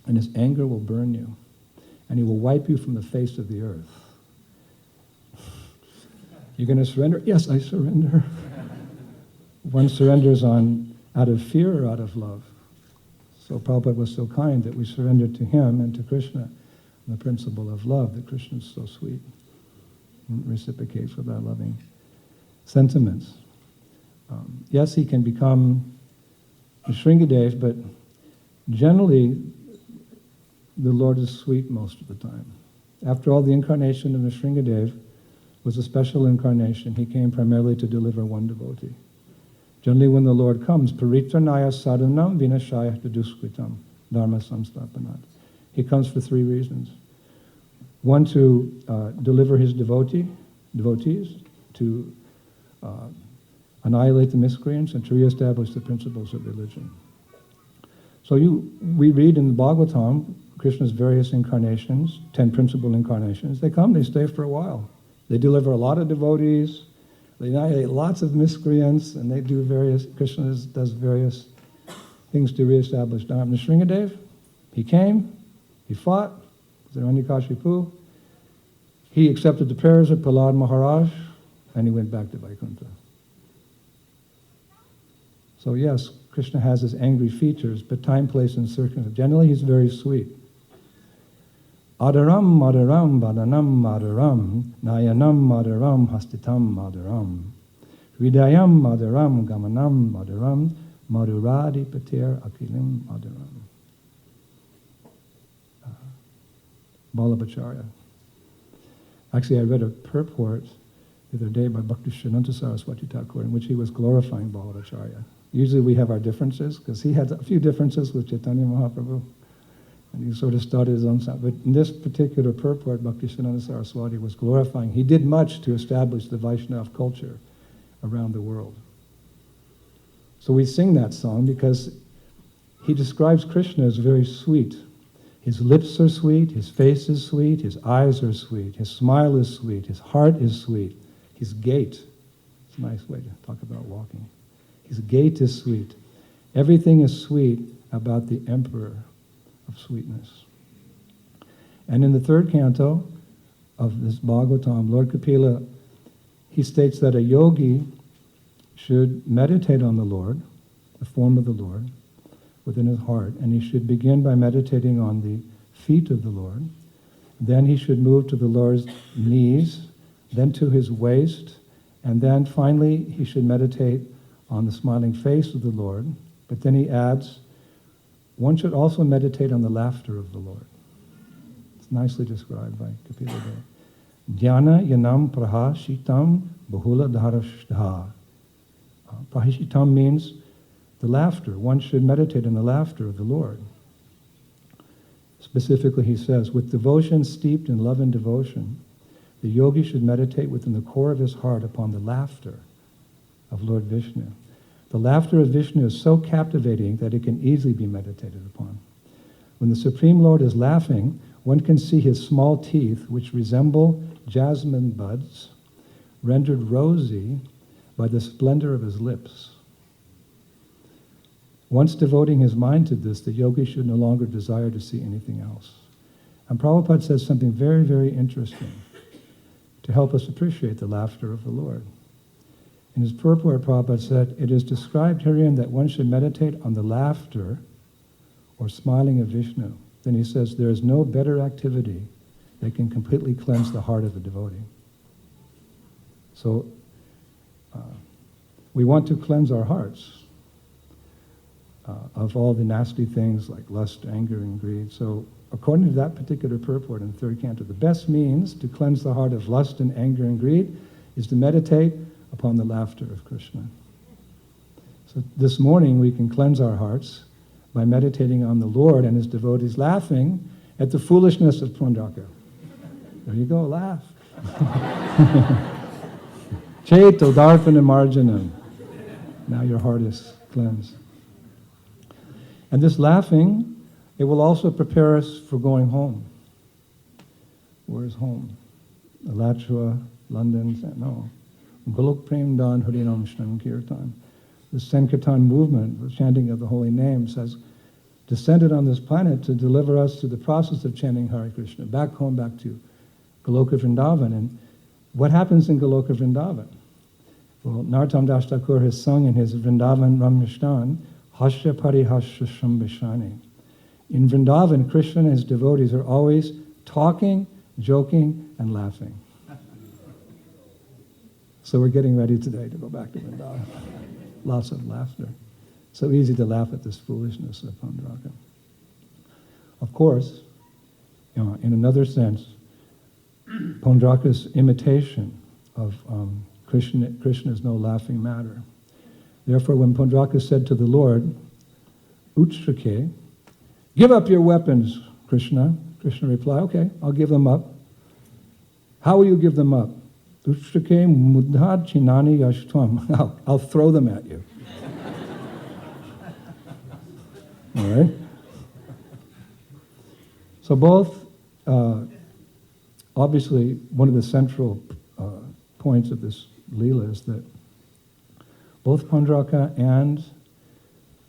and his anger will burn you, and he will wipe you from the face of the earth." You're going to surrender? Yes, I surrender. One surrenders out of fear or out of love. So Prabhupada was so kind that we surrendered to him and to Krishna, the principle of love, that Krishna is so sweet and reciprocates with our loving sentiments. Yes, he can become Nrsimhadev, but generally the Lord is sweet most of the time. After all, the incarnation of Nrsimhadev was a special incarnation. He came primarily to deliver one devotee. Generally, when the Lord comes, paritranaya sadhanam vinashaya duskritam dharma samstapanat. He comes for 3 reasons. One, to deliver his devotees, to annihilate the miscreants, and to reestablish the principles of religion. So we read in the Bhagavatam, Krishna's various incarnations, 10 principal incarnations. They come, they stay for a while. They deliver a lot of devotees, they annihilate lots of miscreants, and they do Krishna does various things to reestablish Dharma. Nrsimhadev, he came, he fought with Hiranyakashipu, he accepted the prayers of Prahlad Maharaj, and he went back to Vaikuntha. So yes, Krishna has his angry features, but time, place, and circumstance. Generally, he's very sweet. Adaram, madaram, badanam, madaram, nayanam, madaram, hastitam, madaram, hridayam, madaram, gamanam, madaram, Madhuradi Patir Akilim Madhuram. Ballabhacharya. Actually, I read a purport the other day by Bhaktisiddhanta Saraswati Thakur in which he was glorifying Ballabhacharya. Usually we have our differences, because he had a few differences with Chaitanya Mahaprabhu, and he sort of started his own sound. But in this particular purport, Bhaktisiddhanta Saraswati was glorifying. He did much to establish the Vaishnava culture around the world. So we sing that song because he describes Krishna as very sweet. His lips are sweet, his face is sweet, his eyes are sweet, his smile is sweet, his heart is sweet, his gait. It's a nice way to talk about walking. His gait is sweet. Everything is sweet about the Emperor of sweetness. And in the third canto of this Bhagavatam, Lord Kapila, he states that a yogi should meditate on the Lord, the form of the Lord, within his heart, and he should begin by meditating on the feet of the Lord. Then he should move to the Lord's knees, then to his waist, and then finally he should meditate on the smiling face of the Lord. But then he adds, one should also meditate on the laughter of the Lord. It's nicely described by Kapila Dev. Dhyana yanam prahashitam bahula dharashtha. Prahashitam means the laughter. One should meditate on the laughter of the Lord. Specifically, he says, with devotion steeped in love and devotion, the yogi should meditate within the core of his heart upon the laughter of Lord Vishnu. The laughter of Vishnu is so captivating that it can easily be meditated upon. When the Supreme Lord is laughing, one can see his small teeth, which resemble jasmine buds, rendered rosy by the splendor of his lips. Once devoting his mind to this, the yogi should no longer desire to see anything else. And Prabhupada says something very, very interesting to help us appreciate the laughter of the Lord. In his purport, Prabhupada said, it is described herein that one should meditate on the laughter or smiling of Vishnu. Then he says, there is no better activity that can completely cleanse the heart of a devotee. So, we want to cleanse our hearts of all the nasty things like lust, anger, and greed. So, according to that particular purport in the third canto, the best means to cleanse the heart of lust and anger and greed is to meditate upon the laughter of Krishna. So this morning we can cleanse our hearts by meditating on the Lord and his devotees laughing at the foolishness of Pundraka. There you go, laugh. Cheto darpana marjanam. Now your heart is cleansed. And this laughing, it will also prepare us for going home. Where is home? Alachua, London, no. Golok Prem Dan Harinam Shnam Kirtan. The Sankirtan movement, the chanting of the holy name, says, descended on this planet to deliver us through the process of chanting Hare Krishna, back home, back to Goloka Vrindavan. And what happens in Goloka Vrindavan? Well, Narottam Das Thakur has sung in his Vrindavan Ramnishtan, Hasya Parihasya Shambhishani. In Vrindavan, Krishna and his devotees are always talking, joking, and laughing. So we're getting ready today to go back to Vrindavan. Lots of laughter. So easy to laugh at this foolishness of Pundraka. Of course, in another sense, Pundraka's imitation of Krishna is no laughing matter. Therefore, when Pundraka said to the Lord, Utstrake, give up your weapons, Krishna. Krishna replied, okay, I'll give them up. How will you give them up? Utstrake mudhad chinani yashtvam. I'll throw them at you. All right? So both, obviously, one of the central points of this Leela is that both Pundraka and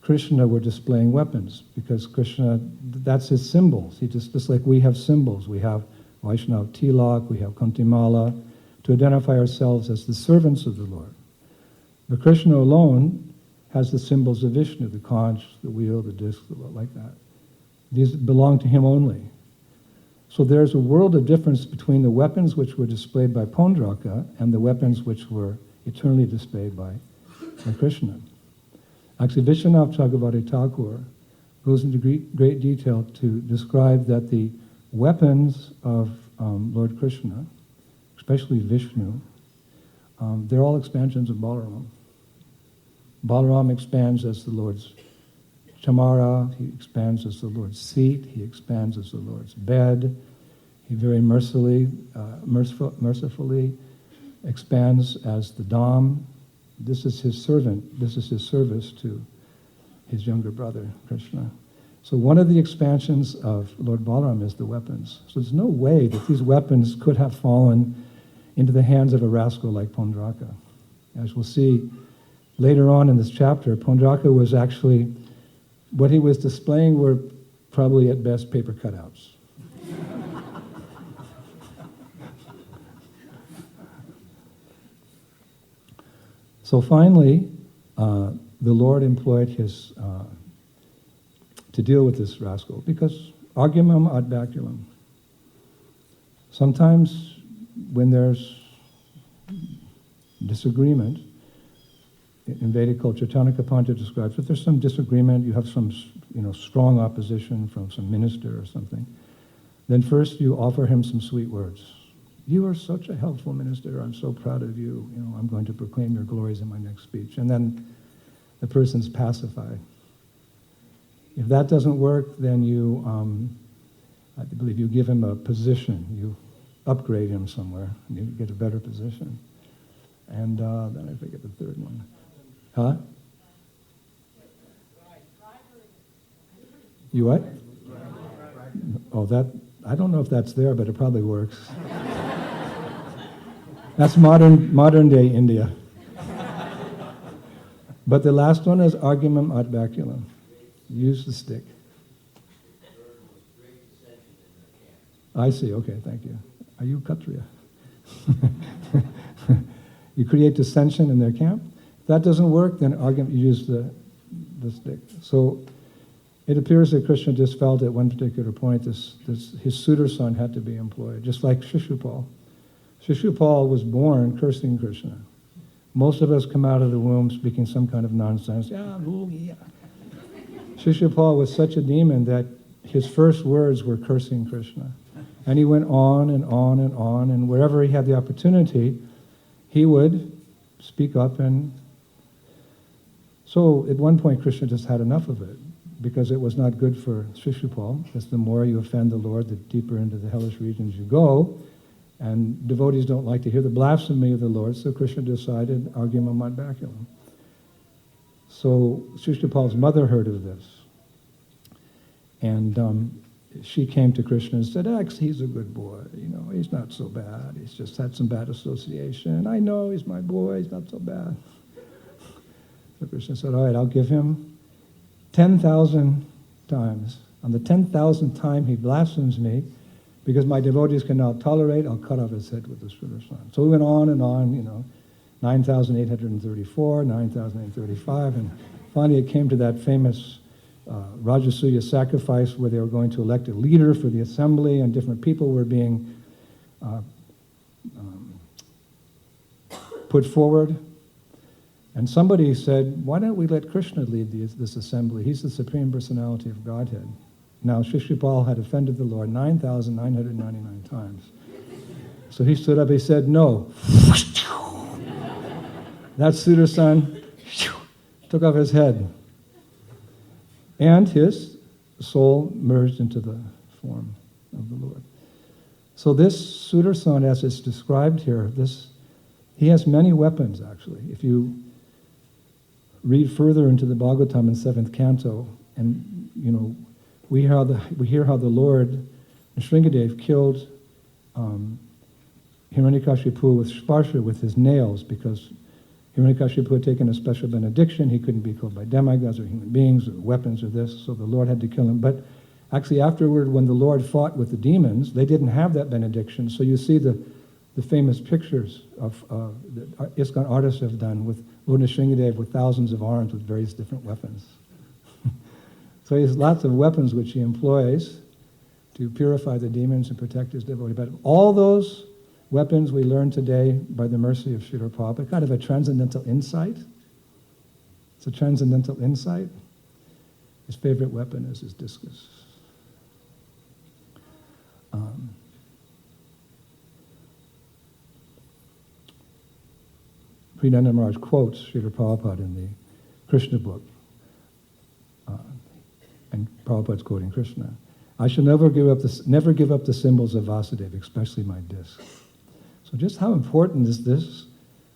Krishna were displaying weapons, because Krishna, that's his symbols. He just like we have symbols. We have Vaishnava Tilak, we have Kantimala, to identify ourselves as the servants of the Lord. But Krishna alone has the symbols of Vishnu, the conch, the wheel, the disc, like that. These belong to him only. So there's a world of difference between the weapons which were displayed by Pundraka and the weapons which were eternally displayed by Krishna. Actually, Vishwanath Chakravarti Thakur goes into great detail to describe that the weapons of Lord Krishna, especially Vishnu, they're all expansions of Balaram. Balaram expands as the Lord's chamara, he expands as the Lord's seat, he expands as the Lord's bed, he very mercifully expands as the Dham. This is his servant, this is his service to his younger brother, Krishna. So one of the expansions of Lord Balaram is the weapons. So there's no way that these weapons could have fallen into the hands of a rascal like Pondraka. As we'll see later on in this chapter, Pondraka was actually, what he was displaying were probably at best paper cutouts. So finally, the Lord employed his, to deal with this rascal, because argumum ad baculum. Sometimes when there's disagreement, in Vedic culture, Chanakapanta describes if there's some disagreement, you have some strong opposition from some minister or something, then first you offer him some sweet words. You are such a helpful minister, I'm so proud of you, I'm going to proclaim your glories in my next speech. And then the person's pacified. If that doesn't work, then you, I believe you give him a position, you upgrade him somewhere, and you get a better position. And then I forget the third one. Huh? You what? Oh, I don't know if that's there, but it probably works. That's modern day India. But the last one is argumum ad baculum. Use the stick. I see, okay, thank you. Are you Kshatriya? You create dissension in their camp. If that doesn't work, then you use the stick. So it appears that Krishna just felt at one particular point his suitor son had to be employed, just like Shishupal. Shishupal was born cursing Krishna. Most of us come out of the womb speaking some kind of nonsense. Shishupal was such a demon that his first words were cursing Krishna. And he went on and on and on, and wherever he had the opportunity, he would speak up. And so at one point Krishna just had enough of it, because it was not good for Shishupal, because the more you offend the Lord, the deeper into the hellish regions you go. And devotees don't like to hear the blasphemy of the Lord, so Krishna decided, argumum ad baculum. So Shishupal's mother heard of this. And she came to Krishna and said, he's a good boy, he's not so bad. He's just had some bad association. I know he's my boy, he's not so bad. So Krishna said, all right, I'll give him 10,000 times. On the 10,000th time he blasphemes me, because my devotees cannot tolerate, I'll cut off his head with the Sudarshan. So we went on and on, 9,834, 9,835, and finally it came to that famous Rajasuya sacrifice where they were going to elect a leader for the assembly, and different people were being put forward. And somebody said, why don't we let Krishna lead this assembly? He's the Supreme Personality of Godhead. Now, Shishupal had offended the Lord 9,999 times. So he stood up, he said, no. That Sudarsan took off his head. And his soul merged into the form of the Lord. So this Sudarsan, as it's described here, he has many weapons, actually. If you read further into the Bhagavatam in 7th canto, and, we hear how the Lord, Nrsingadev, killed Hiranyakashipu with Sparsha, with his nails, because Hiranyakashipu had taken a special benediction. He couldn't be killed by demigods or human beings or weapons or this, so the Lord had to kill him. But actually afterward, when the Lord fought with the demons, they didn't have that benediction. So you see the famous pictures of that ISKCON artists have done with Lord Nrsingadev with thousands of arms with various different weapons. So he has lots of weapons which he employs to purify the demons and protect his devotee. But all those weapons we learn today by the mercy of Srila Prabhupada, kind of a transcendental insight. It's a transcendental insight. His favorite weapon is his discus. Sridhar Maharaj quotes Srila Prabhupada in the Krishna book, and Prabhupada's quoting Krishna. I shall never give up the symbols of Vasudeva, especially my disc. So just how important is this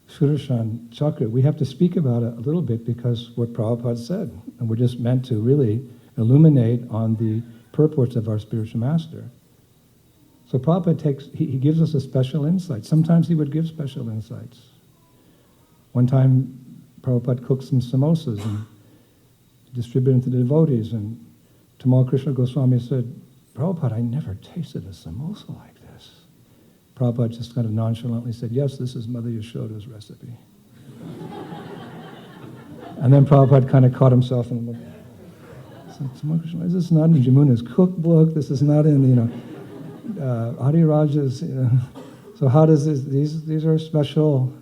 Sudarshan Chakra? We have to speak about it a little bit because what Prabhupada said, and we're just meant to really illuminate on the purports of our spiritual master. So Prabhupada he gives us a special insight. Sometimes he would give special insights. One time, Prabhupada cooked some samosas and distributed them to the devotees, and Tamal Krishna Goswami said, Prabhupada, I never tasted a samosa like this. Prabhupada just kind of nonchalantly said, yes, this is Mother Yashoda's recipe. And then Prabhupada kind of caught himself and looked. So, Tamal Krishna, this is not in Jamuna's cookbook, this is not in, Adi Raja's, So how does this, these are special,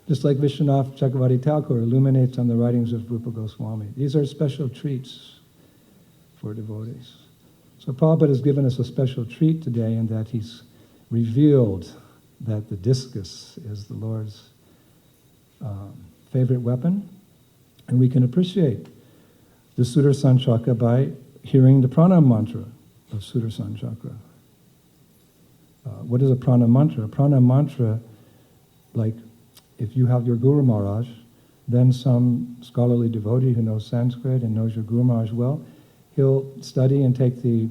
just like Vishwanath Chakravarti Thakur illuminates on the writings of Rupa Goswami. These are special treats for devotees. So Prabhupada has given us a special treat today in that he's revealed that the discus is the Lord's favorite weapon, and we can appreciate the Sudarshan Chakra by hearing the pranam mantra of Sudarshan Chakra. What is a pranam mantra? A pranam mantra, like if you have your Guru Maharaj, then some scholarly devotee who knows Sanskrit and knows your Guru Maharaj well, he'll study and take the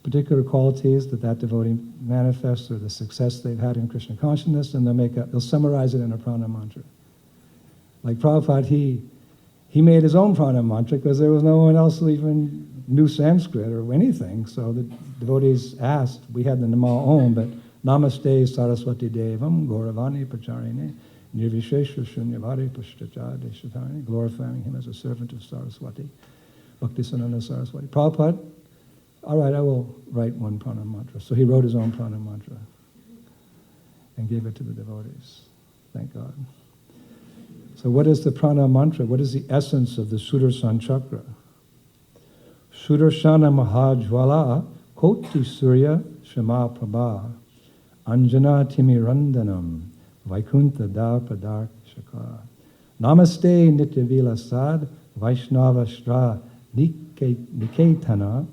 particular qualities that devotee manifests or the success they've had in Krishna consciousness, and they'll summarize it in a pranam mantra. Like Prabhupada, he made his own pranam mantra because there was no one else who even knew Sanskrit or anything. So the devotees asked, we had the Namal Om, but Namaste Saraswati Devam Gauravani Pacharine Nirvishesha Shunyavadi Pushtacha Deshatani, glorifying him as a servant of Saraswati, Bhaktisananda Saraswati. Prabhupada, all right, I will write one pranam mantra. So he wrote his own pranam mantra and gave it to the devotees. Thank God. So what is the pranam mantra? What is the essence of the Sudarshan Chakra? Sudarshana Mahajvala Koti Surya Shama Prabha Anjana Timirandanam Vaikuntha Darpadark Shaka Namaste Nityavila Sad Vaishnava Shra Niketana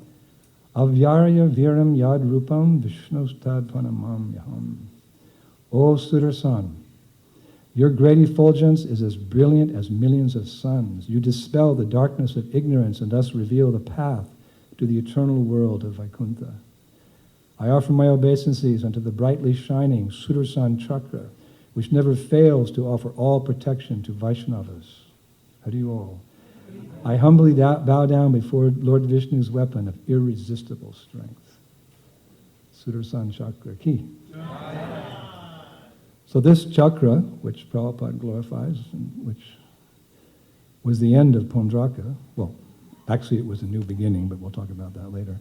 Avyarya Viram Yad Rupam Vishnustad Panamam Yaham. O Sudarshan, your great effulgence is as brilliant as millions of suns. You dispel the darkness of ignorance and thus reveal the path to the eternal world of Vaikuntha. I offer my obeisances unto the brightly shining Sudarshan Chakra, which never fails to offer all protection to Vaishnavas. Hari all. I humbly bow down before Lord Vishnu's weapon of irresistible strength. Sudarshan Chakra ki. So this chakra, which Prabhupada glorifies, which was the end of Pundraka, well, actually it was a new beginning, but we'll talk about that later.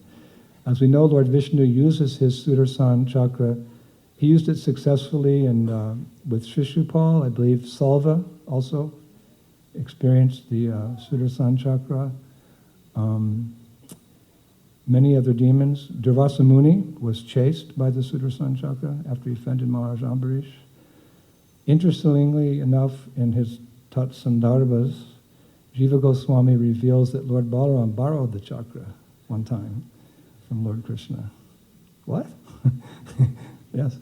As we know, Lord Vishnu uses his Sudarshan Chakra. He used it successfully with Shishupal. I believe Salva also experienced the Sudarshan Chakra. Many other demons. Durvasa Muni was chased by the Sudarshan Chakra after he offended Maharaj Ambarish. Interestingly enough, in his Tat Sandarbhas, Jiva Goswami reveals that Lord Balaram borrowed the chakra one time from Lord Krishna. What? Yes.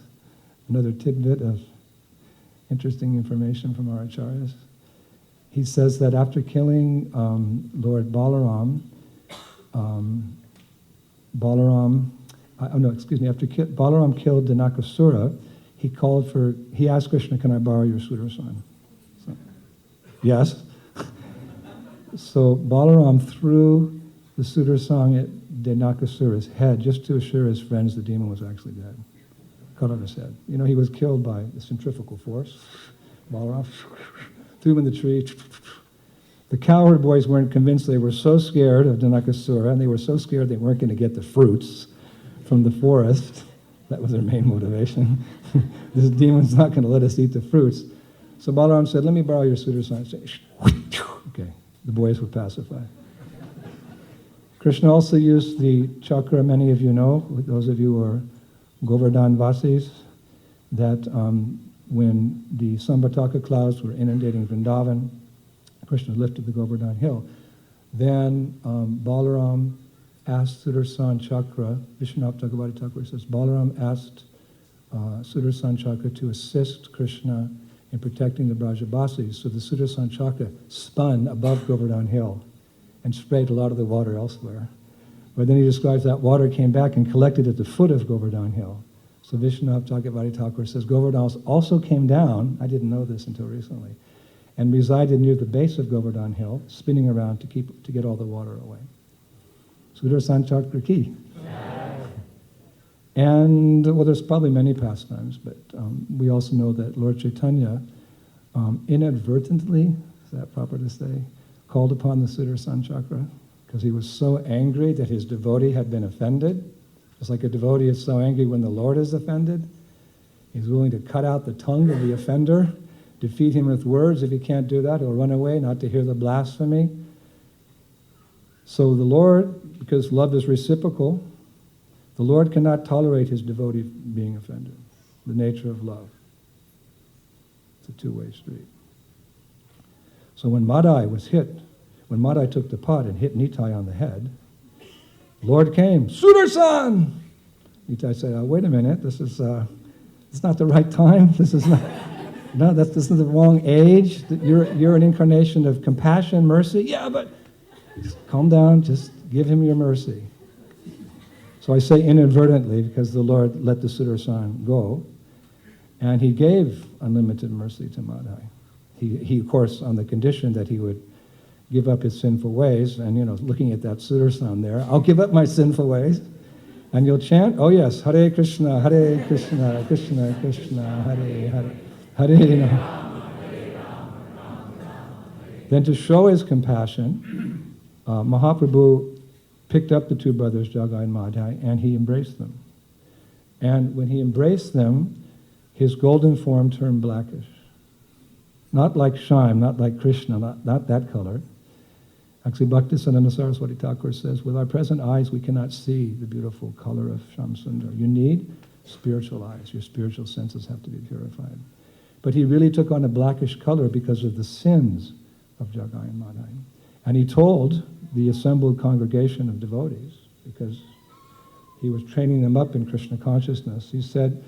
Another tidbit of interesting information from our acharyas. He says that after killing Lord Balaram, after Balaram killed Dinakasura, he asked Krishna, can I borrow your Sudarshan? So, yes. So Balaram threw the Sudarshan at Dinakasura's head just to assure his friends the demon was actually dead. Cut off his head. You know, he was killed by the centrifugal force. Balaram threw him in the tree. The cowherd boys weren't convinced. They were so scared of Dinakasura, and they were so scared they weren't going to get the fruits from the forest. That was their main motivation. This demon's not going to let us eat the fruits. So Balaram said, let me borrow your Sudarshan. Okay, The boys would pacify. Krishna also used the chakra, many of you know, those of you who are Govardhan Vasis, that when the Sambhataka clouds were inundating Vrindavan, Krishna lifted the Govardhan hill. Then Balaram asked Sudarshan Chakra, Vishwanath Chakravarti Thakur says, Balaram asked Sudarshan Chakra to assist Krishna in protecting the Brajabasis. So the Sudarshan Chakra spun above Govardhan hill and sprayed a lot of the water elsewhere. But then he describes that water came back and collected at the foot of Govardhan hill. So Vishwanath Chakravarti Thakur says Govardhan also came down, I didn't know this until recently, and resided near the base of Govardhan hill, spinning around to get all the water away. Sudarshan Chakra ki. And, well, there's probably many pastimes, but we also know that Lord Chaitanya inadvertently, is that proper to say, called upon the Sudarshan Chakra because he was so angry that his devotee had been offended. Just like a devotee is so angry when the Lord is offended, he's willing to cut out the tongue of the offender, defeat him with words. If he can't do that, he'll run away, not to hear the blasphemy. So the Lord, because love is reciprocal, the Lord cannot tolerate his devotee being offended. The nature of love. It's a two-way street. So when Madai was hit, when Madai took the pot and hit Nitai on the head, Lord came, Sudarshan! Nitai said, oh, wait a minute, this is it's not the right time. This is not, no, this is the wrong age. You're an incarnation of compassion, mercy. Yeah, but just calm down, just give him your mercy. So I say inadvertently because the Lord let the Sudarshan go, and he gave unlimited mercy to Madai. He, of course, on the condition that he would give up his sinful ways, and, looking at that Sudarshan there, I'll give up my sinful ways, and you'll chant, oh yes, Hare Krishna, Krishna Krishna, Hare Hare, Hare Then to show his compassion, Mahaprabhu picked up the two brothers, Jagai and Madhai, and he embraced them. And when he embraced them, his golden form turned blackish. Not like Shyam, not like Krishna, not that color. Actually, Bhaktisiddhanta Saraswati Thakur says, with our present eyes, we cannot see the beautiful color of Shyam Sundar. You need spiritual eyes. Your spiritual senses have to be purified. But he really took on a blackish color because of the sins of Jagai and Madhai. And he told the assembled congregation of devotees, because he was training them up in Krishna consciousness, he said,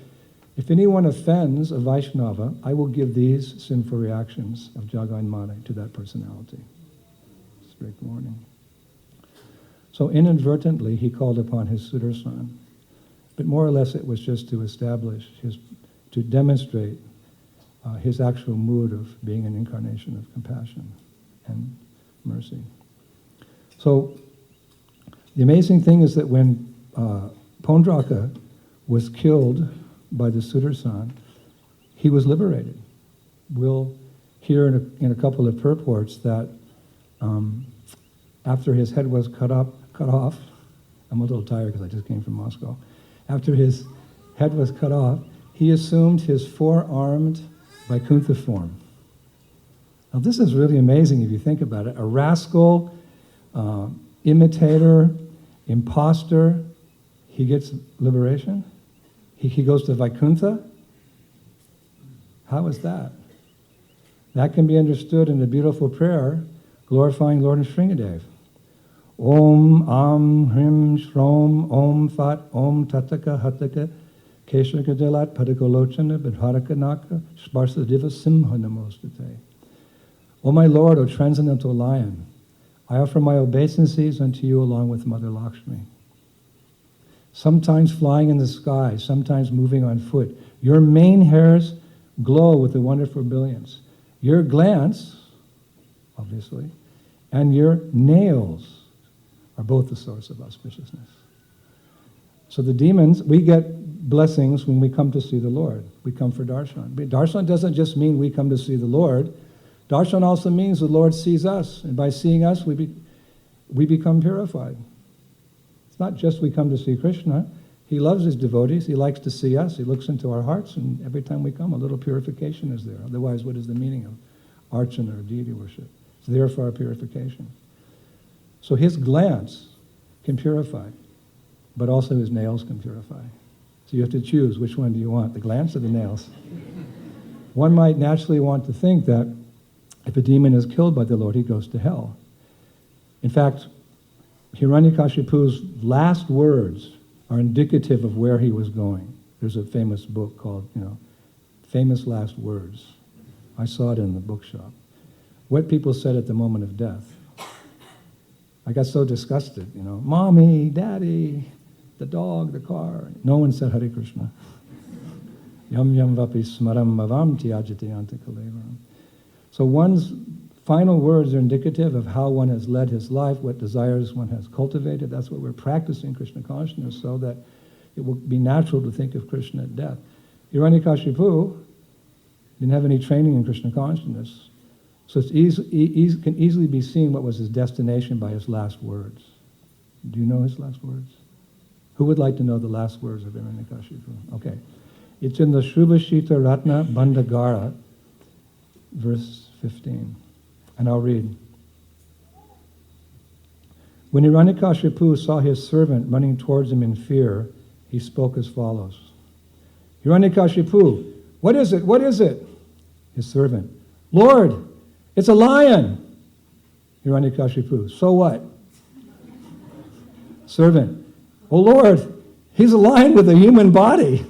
if anyone offends a Vaishnava, I will give these sinful reactions of Jagai and Madhai to that personality. Strict warning. So inadvertently, he called upon his Sudarshan. But more or less, it was just to establish to demonstrate his actual mood of being an incarnation of compassion and mercy. So the amazing thing is that when Pondraka was killed by the Sudarshan, he was liberated. We'll hear in a couple of purports that after his head was cut off, I'm a little tired because I just came from Moscow. After his head was cut off, he assumed his four-armed Vaikuntha form. Now this is really amazing if you think about it. A rascal, imitator, imposter, he gets liberation? He goes to Vaikuntha? How is that? That can be understood in a beautiful prayer glorifying Lord Nrsingadev. Om Am Hrim Shrom Om Fat Om Tataka Hataka Keshaka Delat Padakolochana Bidharaka Naka Sparsa Diva Simha Namostate. O my Lord, O transcendental lion, I offer my obeisances unto you along with Mother Lakshmi. Sometimes flying in the sky, sometimes moving on foot. Your mane hairs glow with a wonderful brilliance. Your glance, obviously, and your nails are both the source of auspiciousness. So the demons, we get blessings when we come to see the Lord. We come for darshan. But darshan doesn't just mean we come to see the Lord. Darshan also means the Lord sees us, and by seeing us, we become purified. Not just we come to see Krishna. He loves his devotees. He likes to see us. He looks into our hearts, and every time we come, a little purification is there. Otherwise, what is the meaning of archana or deity worship? It's there for our purification. So his glance can purify, but also his nails can purify. So you have to choose which one do you want, the glance or the nails? One might naturally want to think that if a demon is killed by the Lord, he goes to hell. In fact, Hiranyakashipu's last words are indicative of where he was going. There's a famous book called, Famous Last Words. I saw it in the bookshop. What people said at the moment of death. I got so disgusted, Mommy, Daddy, the dog, the car. No one said Hare Krishna. Yam yam vapi smaram mavam tyajate anta kalevaram. So one's final words are indicative of how one has led his life, what desires one has cultivated. That's what we're practicing Krishna consciousness, so that it will be natural to think of Krishna at death. Hiranyakashipu didn't have any training in Krishna consciousness, so it's can easily be seen what was his destination by his last words. Do you know his last words? Who would like to know the last words of Hiranyakashipu? Okay. It's in the Shruvashita Ratna Bandhagara, verse 15. And I'll read. When Hiranyakashipu saw his servant running towards him in fear, he spoke as follows. Hiranyakashipu, what is it? What is it? His servant, Lord, it's a lion. Hiranyakashipu, so what? Servant, oh Lord, he's a lion with a human body.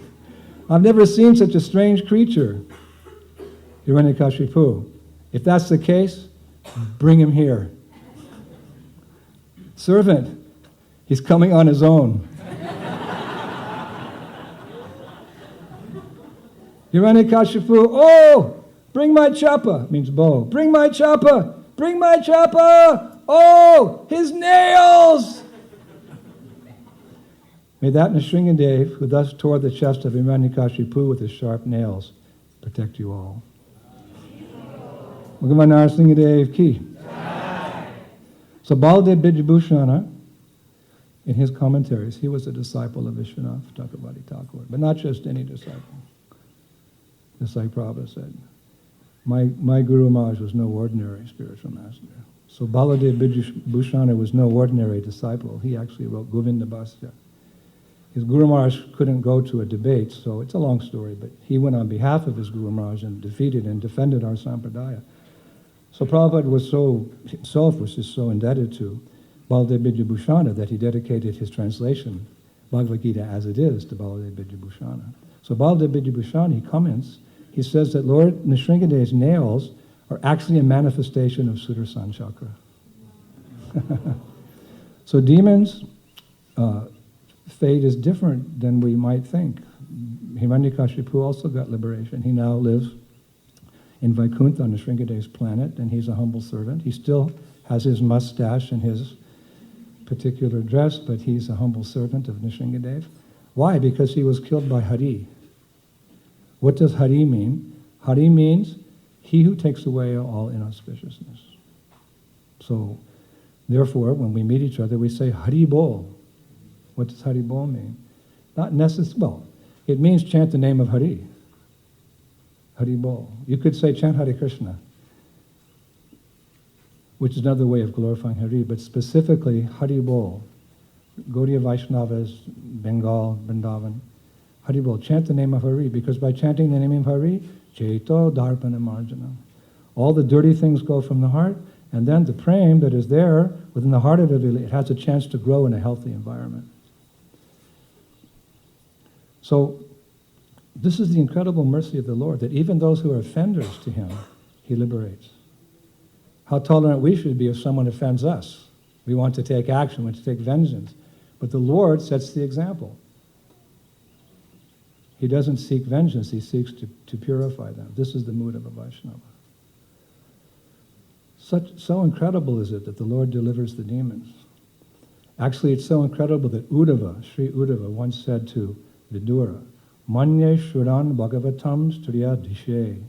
I've never seen such a strange creature. Hiranyakashipu, if that's the case, bring him here. Servant, he's coming on his own. Hiranyakashipu, oh, bring my chapa, means bow. Bring my chapa, bring my chapa. Oh, his nails. May that Nrsingadev, who thus tore the chest of Hiranyakashipu with his sharp nails, protect you all. Bhagavan Nrsingadev ki. So Baladev Bijabhushana, in his commentaries, he was a disciple of Vishwanath Chakravarti Thakur, but not just any disciple. Just like Prabhupada said, my Guru Maharaj was no ordinary spiritual master. So Baladev Bijabhushana was no ordinary disciple. He actually wrote Govinda Bhasya. His Guru Maharaj couldn't go to a debate, so it's a long story, but he went on behalf of his Guru Maharaj and defeated and defended our Sampradaya. So Prabhupada himself was just so indebted to Baladev Bijabhushana that he dedicated his translation, Bhagavad Gita as it is, to Baladev Bijabhushana. So Baladev Bijabhushana, he comments, he says that Lord Nrsingadev's nails are actually a manifestation of Sudarshan Chakra. So demons, fate is different than we might think. Hiranyakashipu also got liberation. He now lives in Vaikuntha on Nrsingadev's planet, and he's a humble servant. He still has his mustache and his particular dress, but he's a humble servant of Nrsingadev. Why? Because he was killed by Hari. What does Hari mean? Hari means he who takes away all inauspiciousness. So, therefore, when we meet each other, we say Hari Bol. What does Hari Bol mean? Not necessarily, well, it means chant the name of Hari. Hari Bol. You could say chant Hare Krishna, which is another way of glorifying Hari, but specifically Hari Bol. Gaudiya Vaishnavas, Bengal, Vrindavan, Hari Bol. Chant the name of Hari, because by chanting the name of Hari, Chaito Dharpana Marjana. All the dirty things go from the heart, and then the prem that is there within the heart of it has a chance to grow in a healthy environment. So, this is the incredible mercy of the Lord, that even those who are offenders to Him, He liberates. How tolerant we should be if someone offends us. We want to take action, we want to take vengeance. But the Lord sets the example. He doesn't seek vengeance, He seeks to purify them. This is the mood of a Vaishnava. So incredible is it that the Lord delivers the demons. Actually, it's so incredible that Uddhava, Sri Uddhava, once said to Vidura, Manye Shuran Bhagavatam Striya Dishe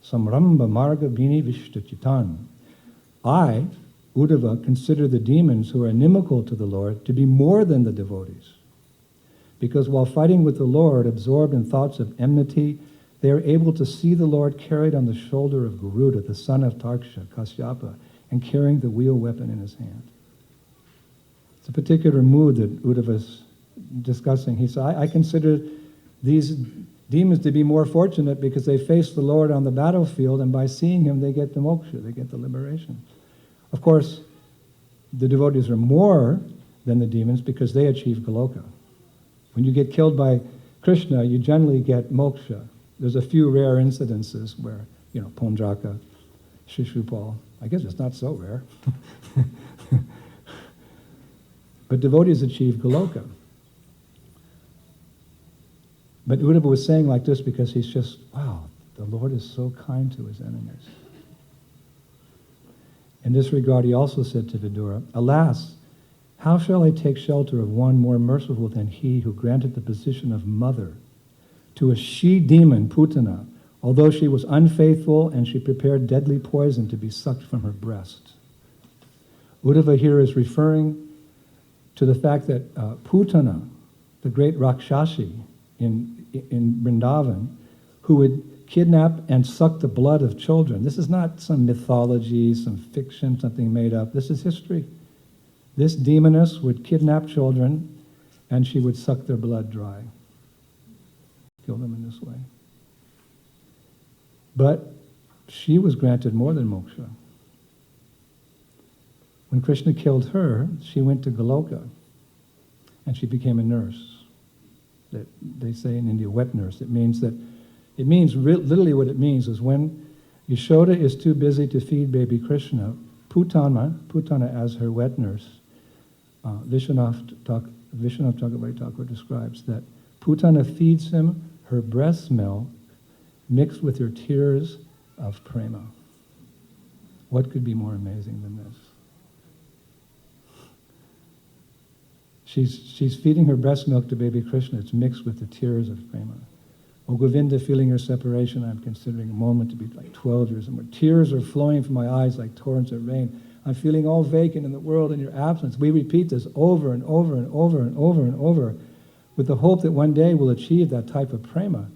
Samramba Marga Bini Vishtachitan. I, Uddhava, consider the demons who are inimical to the Lord to be more than the devotees. Because while fighting with the Lord, absorbed in thoughts of enmity, they are able to see the Lord carried on the shoulder of Garuda, the son of Tarksha, Kasyapa, and carrying the wheel weapon in his hand. It's a particular mood that Uddhava's discussing. He said, I consider these demons to be more fortunate because they face the Lord on the battlefield, and by seeing him they get the moksha, they get the liberation. Of course, the devotees are more than the demons because they achieve Goloka. When you get killed by Krishna, you generally get moksha. There's a few rare incidences where, Pondraka, Shishupal, I guess it's not so rare. But devotees achieve Goloka. But Uddhava was saying like this because he's just, wow, the Lord is so kind to his enemies. In this regard, he also said to Vidura, alas, how shall I take shelter of one more merciful than he who granted the position of mother to a she-demon, Putana, although she was unfaithful and she prepared deadly poison to be sucked from her breast. Uddhava here is referring to the fact that Putana, the great Rakshasi in Vrindavan, who would kidnap and suck the blood of children. This is not some mythology, some fiction, something made up. This is history. This demoness would kidnap children and she would suck their blood dry. Kill them in this way. But she was granted more than moksha. When Krishna killed her, she went to Goloka and she became a nurse. That they say in India, wet nurse. Literally what it means is when Yashoda is too busy to feed baby Krishna, Putana as her wet nurse, Vishwanath Chakravarti Thakur describes that Putana feeds him her breast milk mixed with her tears of prema. What could be more amazing than this? She's feeding her breast milk to baby Krishna. It's mixed with the tears of prema. O Govinda, feeling your separation, I'm considering a moment to be like 12 years and more. Tears are flowing from my eyes like torrents of rain. I'm feeling all vacant in the world in your absence. We repeat this over and over and over and over and over with the hope that one day we'll achieve that type of prema.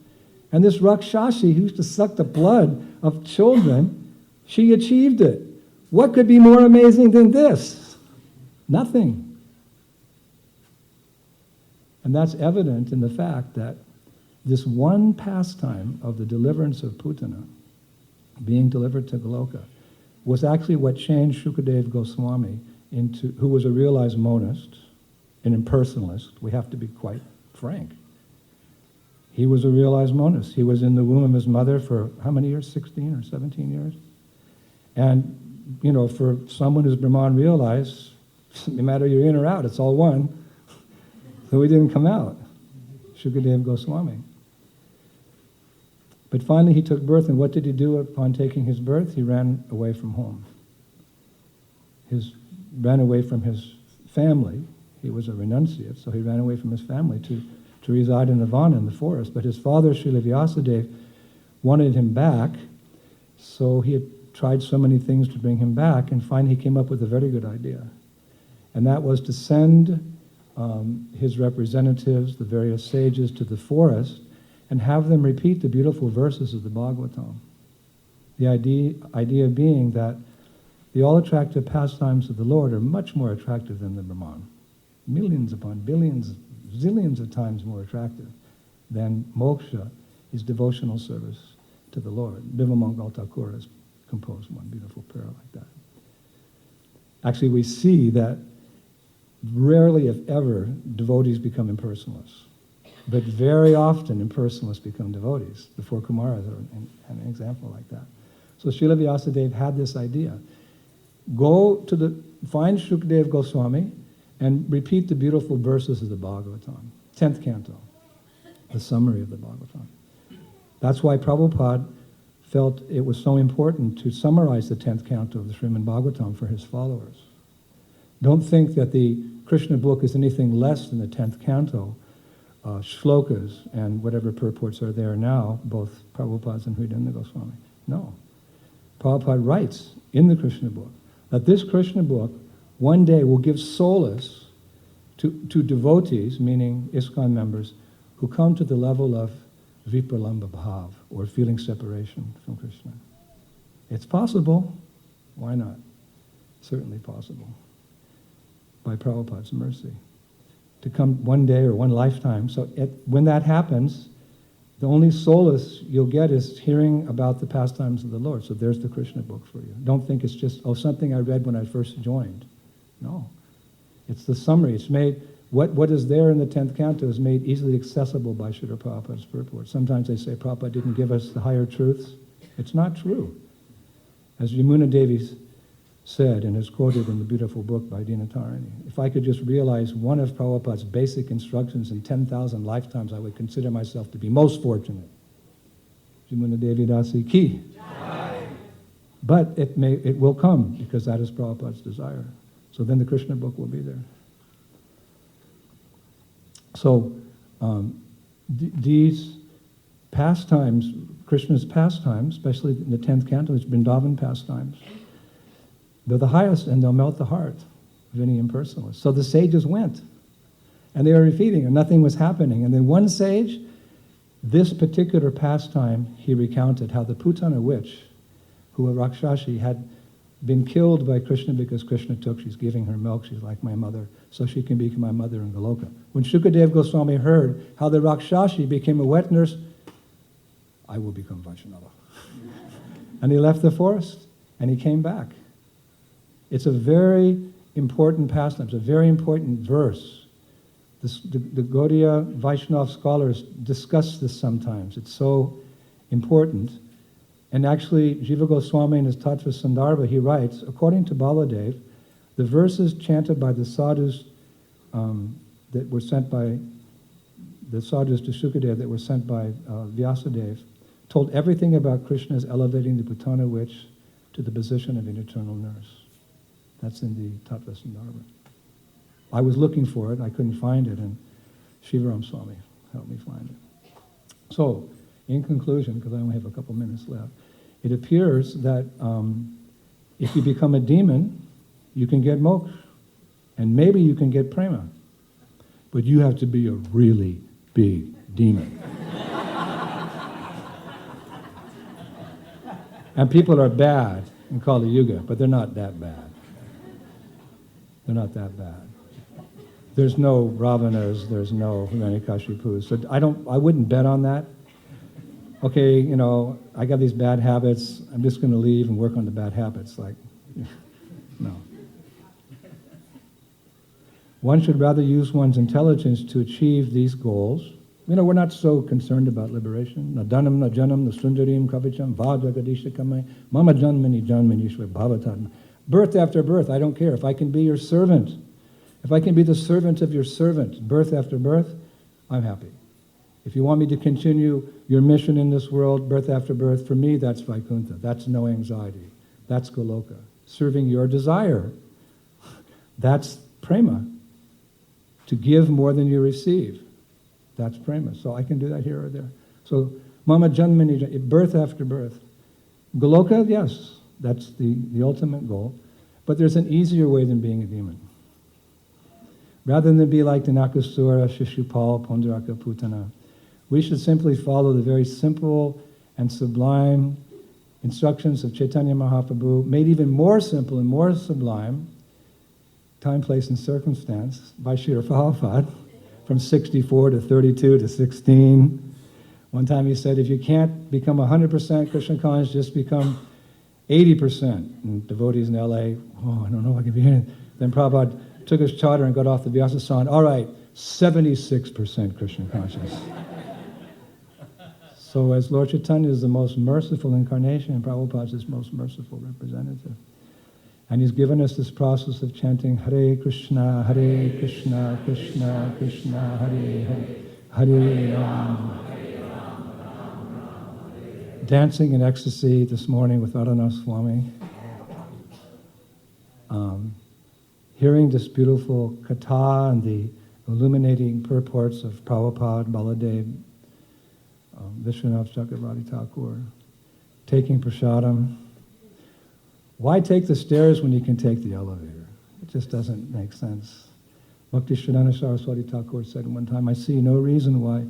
And this Rakshasi who used to suck the blood of children, she achieved it. What could be more amazing than this? Nothing. And that's evident in the fact that this one pastime of the deliverance of Putana, being delivered to Goloka, was actually what changed Shukadeva Goswami who was a realized monist, an impersonalist. We have to be quite frank. He was a realized monist. He was in the womb of his mother for how many years? 16 or 17 years? And, for someone who's Brahman realized, no matter you're in or out, it's all one. So he didn't come out, Shukadeva Goswami. But finally he took birth, and what did he do upon taking his birth? He ran away from home. Ran away from his family. He was a renunciate, so he ran away from his family to reside in Nirvana in the forest. But his father, Srila Vyasadeva, wanted him back, so he had tried so many things to bring him back, and finally he came up with a very good idea. And that was to send his representatives, the various sages, to the forest and have them repeat the beautiful verses of the Bhagavatam. The idea being that the all-attractive pastimes of the Lord are much more attractive than the Brahman. Millions upon billions, zillions of times more attractive than moksha, is devotional service to the Lord. Bimamangal Thakur has composed one beautiful prayer like that. Actually, we see that rarely, if ever, devotees become impersonalists. But very often, impersonalists become devotees. The four Kumaras are an example like that. So Srila Vyasadeva had this idea. Find Shukadeva Goswami and repeat the beautiful verses of the Bhagavatam. 10th canto, the summary of the Bhagavatam. That's why Prabhupada felt it was so important to summarize the 10th canto of the Srimad Bhagavatam for his followers. Don't think that the Krishna book is anything less than the 10th canto, shlokas and whatever purports are there now, both Prabhupada's and Hridayendra Goswami. No. Prabhupada writes in the Krishna book that this Krishna book one day will give solace to devotees, meaning ISKCON members, who come to the level of vipralamba bhav, or feeling separation from Krishna. It's possible. Why not? certainly possible by Prabhupada's mercy. To come one day or one lifetime. So when that happens, the only solace you'll get is hearing about the pastimes of the Lord. So there's the Krishna book for you. Don't think it's just, something I read when I first joined. No. It's the summary. It's made, what is there in the 10th canto is made easily accessible by Srila Prabhupada's purport. Sometimes they say Prabhupada didn't give us the higher truths. It's not true. As Yamuna Devi said, and is quoted in the beautiful book by Dinatarani, if I could just realize one of Prabhupada's basic instructions in 10,000 lifetimes, I would consider myself to be most fortunate. Yamuna Devi Dasi ki. But it will come, because that is Prabhupada's desire. So then the Krishna book will be there. So these pastimes, Krishna's pastimes, especially in the 10th canto, it's Vrindavan pastimes, they're the highest, and they'll melt the heart of any impersonalist. So the sages went, and they were repeating, and nothing was happening. And then one sage, this particular pastime, he recounted how the Putana witch, who a Rakshashi, had been killed by Krishna because Krishna she's giving her milk, she's like my mother, so she can become my mother in Goloka. When Shukadev Goswami heard how the Rakshashi became a wet nurse, I will become Vaishnava. And he left the forest, and he came back. It's a very important pastime. It's a very important verse. The Gaudiya Vaishnava scholars discuss this sometimes. It's so important. And actually, Jiva Goswami in his Tattva Sandarbha, he writes, according to Baladev, the verses chanted by the sadhus that were sent by the sadhus to Shukadev that were sent by Vyasadeva told everything about Krishna's elevating the Putana witch to the position of an eternal nurse. That's in the Tattva Sandarbha. I was looking for it, I couldn't find it, and Shivaram Swami helped me find it. So, in conclusion, because I only have a couple minutes left, it appears that if you become a demon, you can get moksha, and maybe you can get prema, but you have to be a really big demon. And people are bad in Kali Yuga, but they're not that bad. They're not that bad. There's no Ravanas, there's no Hiranyakashipus. So I wouldn't bet on that. Okay, I got these bad habits, I'm just going to leave and work on the bad habits. No. One should rather use one's intelligence to achieve these goals. We're not so concerned about liberation. Na dhanam, na janam, na sundarim, kavicham, vadagadisha kamai, mama janmani janmani shwe bhavatatma. Birth after birth, I don't care. If I can be your servant, if I can be the servant of your servant, birth after birth, I'm happy. If you want me to continue your mission in this world, birth after birth, for me, that's Vaikuntha. That's no anxiety. That's Goloka. Serving your desire. That's prema. To give more than you receive. That's prema. So I can do that here or there. So, mama janmani, birth after birth. Goloka, yes. That's the ultimate goal. But there's an easier way than being a demon. Rather than be like the Nakasura, Shishupal, Pondaraka, Putana, we should simply follow the very simple and sublime instructions of Chaitanya Mahaprabhu, made even more simple and more sublime, time, place, and circumstance, by Srila Prabhupada, from 64 to 32 to 16. One time he said, if you can't become 100% Krishna conscious, just become 80%. And devotees in LA, I don't know if I can be here. Then Prabhupada took his charter and got off the Vyasasana. All right, 76% Krishna conscious. So as Lord Chaitanya is the most merciful incarnation, Prabhupada is his most merciful representative. And he's given us this process of chanting Hare Krishna, Krishna Krishna, Hare Hare, Hare Rama. Dancing in ecstasy this morning with Indradyumna Swami. Hearing this beautiful katha and the illuminating purports of Prabhupada, Baladev, Vishwanath Chakravarti Thakur, taking prasadam. Why take the stairs when you can take the elevator? It just doesn't make sense. Bhakti Siddhanta Saraswati Thakur said one time, I see no reason why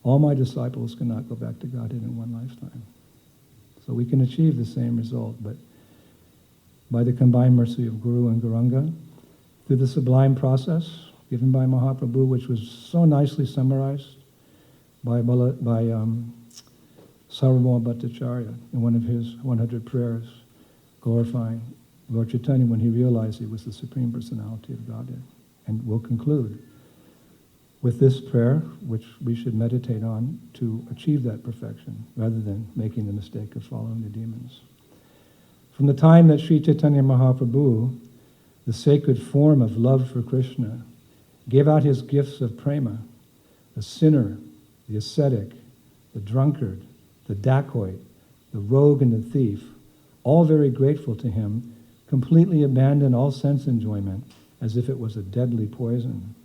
all my disciples cannot go back to Godhead in one lifetime. So we can achieve the same result, but by the combined mercy of Guru and Gauranga, through the sublime process given by Mahaprabhu, which was so nicely summarized by Sarvabhauma Bhattacharya in one of his 100 prayers, glorifying Lord Chaitanya when he realized he was the Supreme Personality of Godhead. And we'll conclude with this prayer, which we should meditate on to achieve that perfection, rather than making the mistake of following the demons. From the time that Sri Chaitanya Mahaprabhu, the sacred form of love for Krishna, gave out his gifts of prema, the sinner, the ascetic, the drunkard, the dacoit, the rogue and the thief, all very grateful to him, completely abandoned all sense enjoyment as if it was a deadly poison.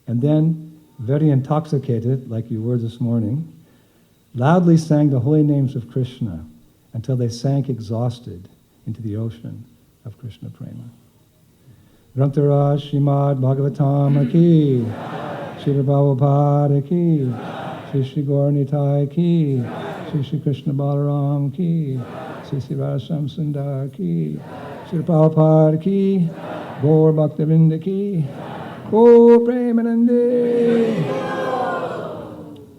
And then, very intoxicated, like you were this morning, loudly sang the holy names of Krishna until they sank exhausted into the ocean of Krishna prema. Grantara Srimad Bhagavatam ki, Srila Prabhupada ki, Shri Gaur Nitai ki, Shri Krishna Balaram ki, Shri Radha Sundar ki, Srila Prabhupada ki, Gaur Bhaktavinda ki, Gaur Premanande.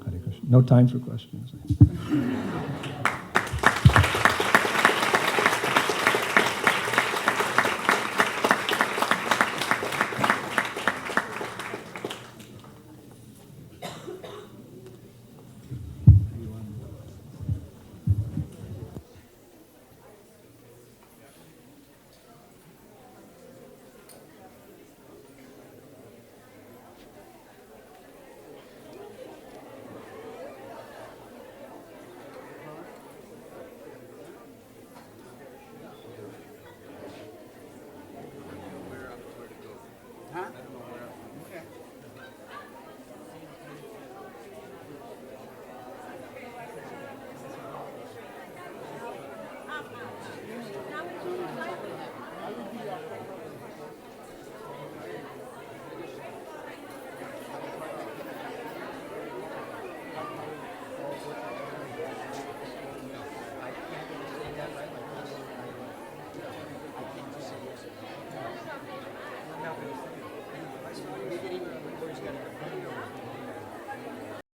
Hare Krishna. No time for questions.